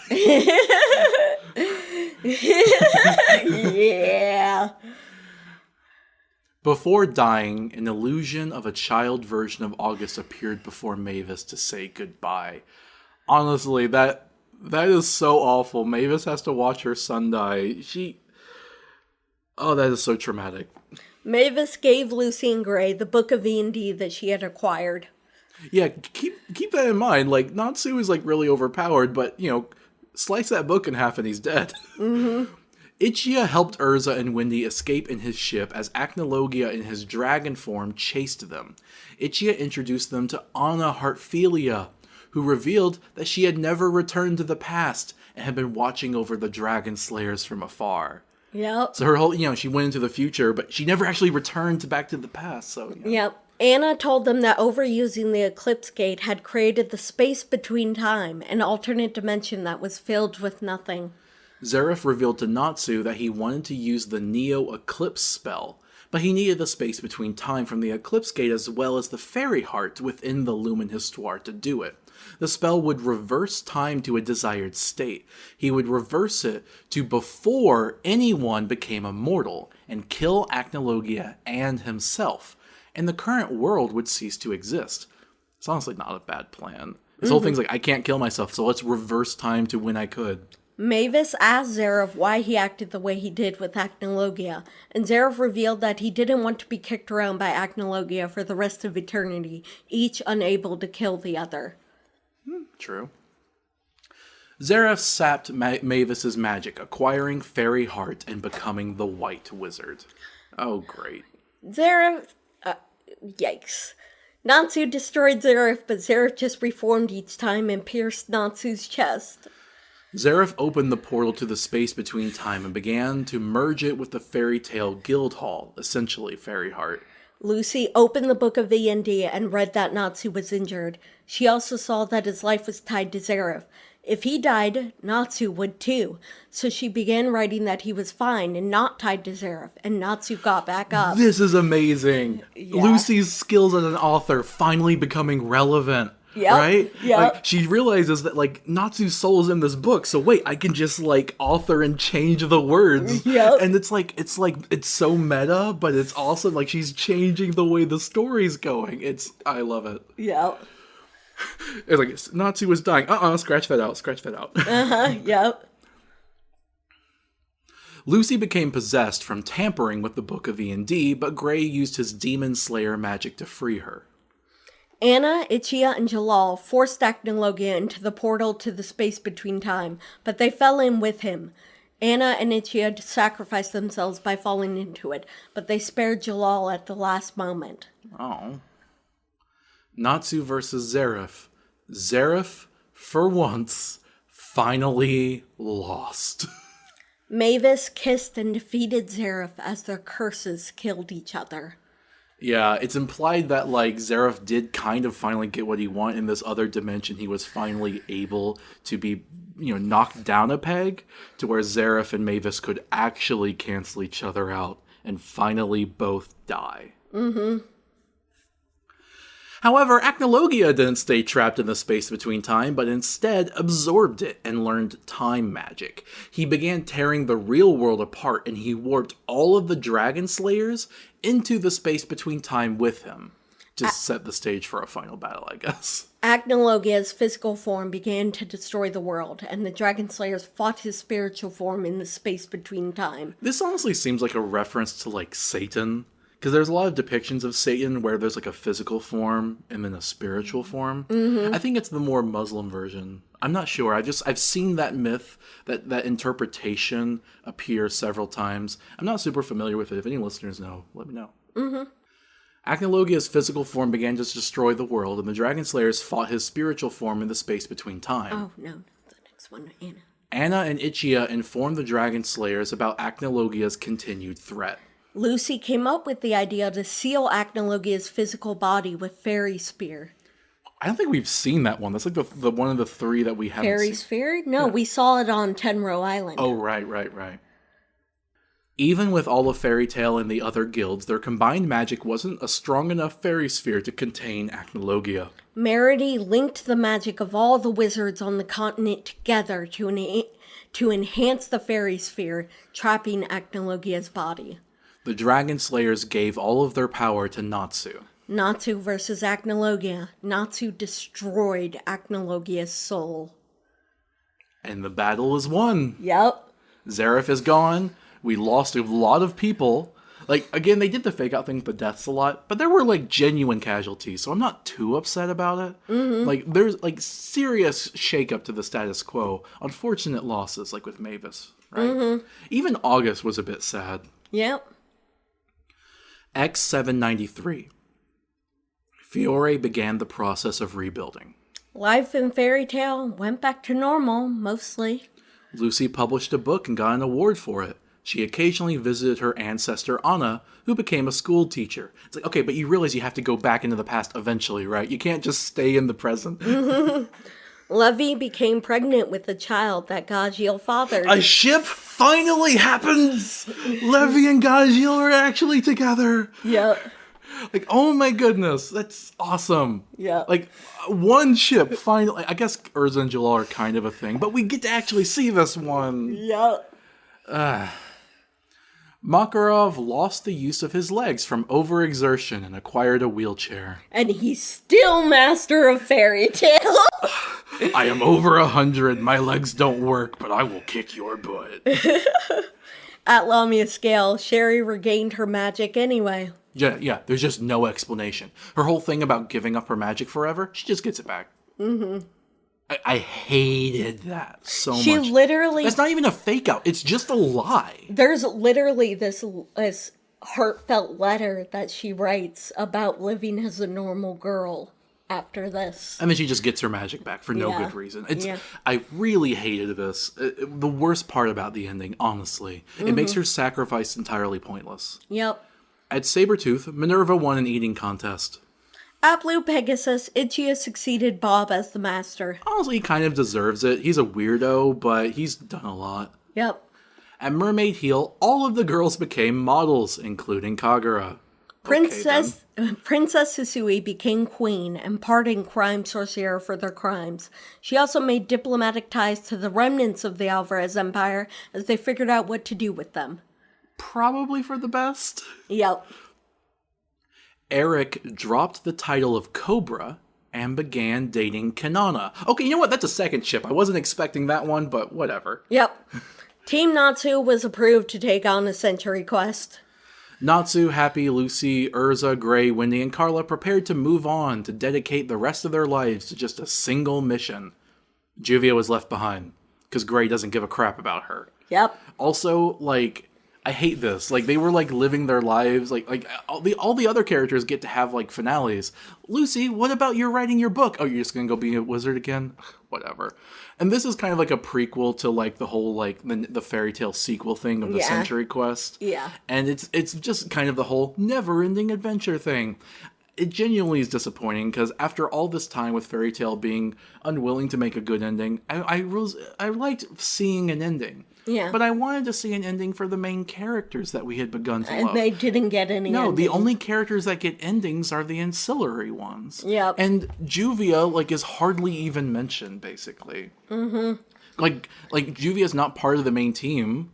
Yeah. Before dying, an illusion of a child version of August appeared before Mavis to say goodbye. Honestly, that is so awful. Mavis has to watch her son die. Oh, that is so traumatic. Mavis gave Lucy and Gray the book of E&D that she had acquired. Yeah, keep that in mind. Like, Natsu is, like, really overpowered, but, slice that book in half and he's dead. Mm-hmm. Ichia helped Urza and Wendy escape in his ship as Acnologia in his dragon form chased them. Ichia introduced them to Anna Heartfilia, who revealed that she had never returned to the past and had been watching over the dragon slayers from afar. Yep. So her whole, she went into the future, but she never actually returned back to the past, so... Yep. Anna told them that overusing the Eclipse Gate had created the space between time, an alternate dimension that was filled with nothing. Zeref revealed to Natsu that he wanted to use the Neo Eclipse spell, but he needed the space between time from the Eclipse Gate as well as the Fairy Heart within the Lumen Histoire to do it. The spell would reverse time to a desired state. He would reverse it to before anyone became immortal and kill Acnologia and himself, and the current world would cease to exist. It's honestly not a bad plan. This whole thing's like, I can't kill myself, so let's reverse time to when I could. Mavis asked Zeref why he acted the way he did with Acnologia, and Zeref revealed that he didn't want to be kicked around by Acnologia for the rest of eternity, each unable to kill the other. True. Zeref sapped Mavis's magic, acquiring Fairy Heart and becoming the White Wizard. Oh, great. Zeref... yikes. Natsu destroyed Zeref, but Zeref just reformed each time and pierced Natsu's chest. Zeref opened the portal to the space between time and began to merge it with the fairy tale Guildhall, essentially Fairy Heart. Lucy opened the book of E&D and read that Natsu was injured. She also saw that his life was tied to Zeref. If he died, Natsu would too. So she began writing that he was fine and not tied to Zeref, and Natsu got back up. This is amazing. Yeah. Lucy's skills as an author finally becoming relevant. Yep. Right? Yep. Like, she realizes that, like, Natsu's soul is in this book, so wait, I can just, like, author and change the words. Yep. And it's so meta, but it's also, like, she's changing the way the story's going. I love it. Yep. It's like, Natsu was dying. Scratch that out. Yep. Lucy became possessed from tampering with the Book of E&D, but Gray used his Demon Slayer magic to free her. Anna, Ichia, and Jalal forced Acnologia into the portal to the space between time, but they fell in with him. Anna and Ichia sacrificed themselves by falling into it, but they spared Jalal at the last moment. Oh. Natsu versus Zeref. Zeref, for once, finally lost. Mavis kissed and defeated Zeref as their curses killed each other. Yeah, it's implied that, like, Zeref did kind of finally get what he wanted in this other dimension. He was finally able to be, knocked down a peg to where Zeref and Mavis could actually cancel each other out and finally both die. Mm-hmm. However, Acnologia didn't stay trapped in the space between time, but instead absorbed it and learned time magic. He began tearing the real world apart, and he warped all of the Dragon Slayers into the space between time with him to set the stage for a final battle, I guess. Acnologia's physical form began to destroy the world, and the Dragon Slayers fought his spiritual form in the space between time. This honestly seems like a reference to, like, Satan. Because there's a lot of depictions of Satan where there's, like, a physical form and then a spiritual form. Mm-hmm. I think it's the more Muslim version. I'm not sure. I've seen that myth, that interpretation appear several times. I'm not super familiar with it. If any listeners know, let me know. Mm-hmm. Acnologia's physical form began to destroy the world, and the Dragon Slayers fought his spiritual form in the space between time. Oh, no. The next one, Anna. Anna and Ichia informed the Dragon Slayers about Acnologia's continued threat. Lucy came up with the idea to seal Acnologia's physical body with Fairy Spear. I don't think we've seen that one. That's like the one of the three that we haven't Fairy seen. Spear? No, we saw it on Tenro Island. Oh, right. Even with all of Fairy Tale and the other guilds, their combined magic wasn't a strong enough fairy sphere to contain Acnologia. Merity linked the magic of all the wizards on the continent together to enhance the fairy sphere, trapping Acnologia's body. The Dragon Slayers gave all of their power to Natsu. Natsu versus Acnologia. Natsu destroyed Acnologia's soul. And the battle is won. Yep. Zareth is gone. We lost a lot of people. Like, again, they did the fake out thing with the deaths a lot, but there were, like, genuine casualties, so I'm not too upset about it. Mm-hmm. Like, there's, like, serious shakeup to the status quo. Unfortunate losses, like with Mavis, right? Mm-hmm. Even August was a bit sad. Yep. X793. Fiore began the process of rebuilding. Life in Fairy Tale went back to normal, mostly. Lucy published a book and got an award for it. She occasionally visited her ancestor Anna, who became a school teacher. It's like, okay, but you realize you have to go back into the past eventually, right? You can't just stay in the present. Levy became pregnant with a child that Gajiel fathered. A ship finally happens! Levy and Gajiel are actually together. Yep. Like, oh my goodness, that's awesome. Yeah. Like, one ship finally... I guess Urza and Jalal are kind of a thing, but we get to actually see this one. Yep. Makarov lost the use of his legs from overexertion and acquired a wheelchair. And he's still master of Fairy Tale. I am over 100. My legs don't work, but I will kick your butt. At Lamia Scale, Sherry regained her magic anyway. Yeah, there's just no explanation. Her whole thing about giving up her magic forever, she just gets it back. Mm-hmm. I hated that so much. She literally... That's not even a fake out. It's just a lie. There's literally this heartfelt letter that she writes about living as a normal girl after this. And then she just gets her magic back for no good reason. I really hated this. The worst part about the ending, honestly, it makes her sacrifice entirely pointless. Yep. At Sabretooth, Minerva won an eating contest. At Blue Pegasus, Ichia succeeded Bob as the master. Honestly, he kind of deserves it. He's a weirdo, but he's done a lot. Yep. At Mermaid Heel, all of the girls became models, including Kagura. Princess Susui became queen and pardoned Crime Sorcerer for their crimes. She also made diplomatic ties to the remnants of the Alvarez Empire as they figured out what to do with them. Probably for the best. Yep. Eric dropped the title of Cobra and began dating Kanana. Okay, you know what? That's a second ship. I wasn't expecting that one, but whatever. Yep. Team Natsu was approved to take on a Century quest. Natsu, Happy, Lucy, Urza, Gray, Wendy, and Carla prepared to move on to dedicate the rest of their lives to just a single mission. Juvia was left behind, because Gray doesn't give a crap about her. Yep. Also, like... I hate this. Like, they were, like, living their lives. Like all the other characters get to have, like, finales. Lucy, what about you writing your book? Oh, you're just gonna go be a wizard again? Whatever. And this is kind of like a prequel to, like, the whole, like, the Fairy Tale sequel thing of the Century Quest. Yeah. And it's just kind of the whole never-ending adventure thing. It genuinely is disappointing, because after all this time with Fairy Tale being unwilling to make a good ending, I liked seeing an ending. Yeah. But I wanted to see an ending for the main characters that we had begun to love. And they didn't get any No, ending. the only characters that get endings are the ancillary ones. Yep. And Juvia, like, is hardly even mentioned, basically. Mm-hmm. Like Juvia's not part of the main team,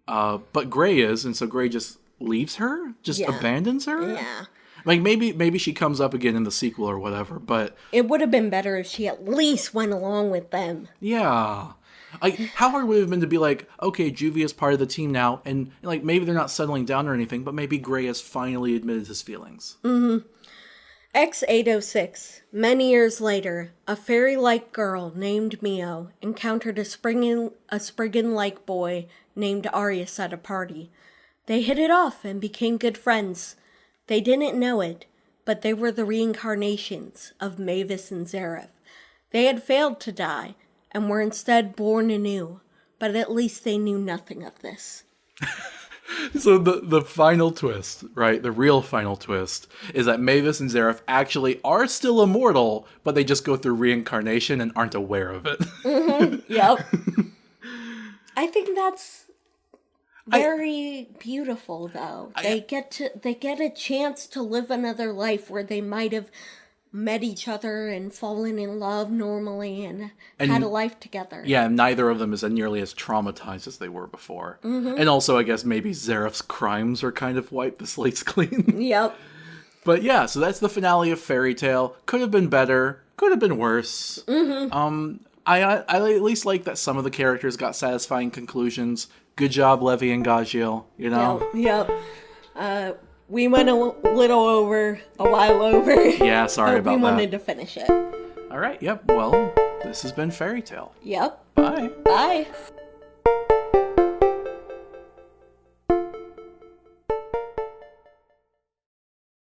but Gray is, and so Gray just leaves her? Just abandons her? Yeah. Like, maybe she comes up again in the sequel or whatever, but... It would have been better if she at least went along with them. Yeah. Like, how hard would it have been to be like, okay, Juvia's part of the team now, and, like, maybe they're not settling down or anything, but maybe Gray has finally admitted his feelings. Mm-hmm. X806. Many years later, a fairy-like girl named Mio encountered a Spriggan-like boy named Arius at a party. They hit it off and became good friends. They didn't know it, but they were the reincarnations of Mavis and Zareth. They had failed to die, and were instead born anew, but at least they knew nothing of this. So the final twist, right, the real final twist, is that Mavis and Zareth actually are still immortal, but they just go through reincarnation and aren't aware of it. Mm-hmm. Yep. I think that's Very beautiful, though. They get a chance to live another life where they might have met each other and fallen in love normally and had a life together. Yeah, neither of them is nearly as traumatized as they were before. And also, I guess maybe Zareth's crimes are kind of wiped the slate's clean. Yep. But yeah, so that's the finale of Fairy Tale. Could have been better. Could have been worse. I at least like that some of the characters got satisfying conclusions. Good job, Levi and Gajiel, you know? Yep. We went a while over. Yeah, sorry about that. We wanted to finish it. All right, yep, well, this has been Fairy Tale. Yep. Bye. Bye.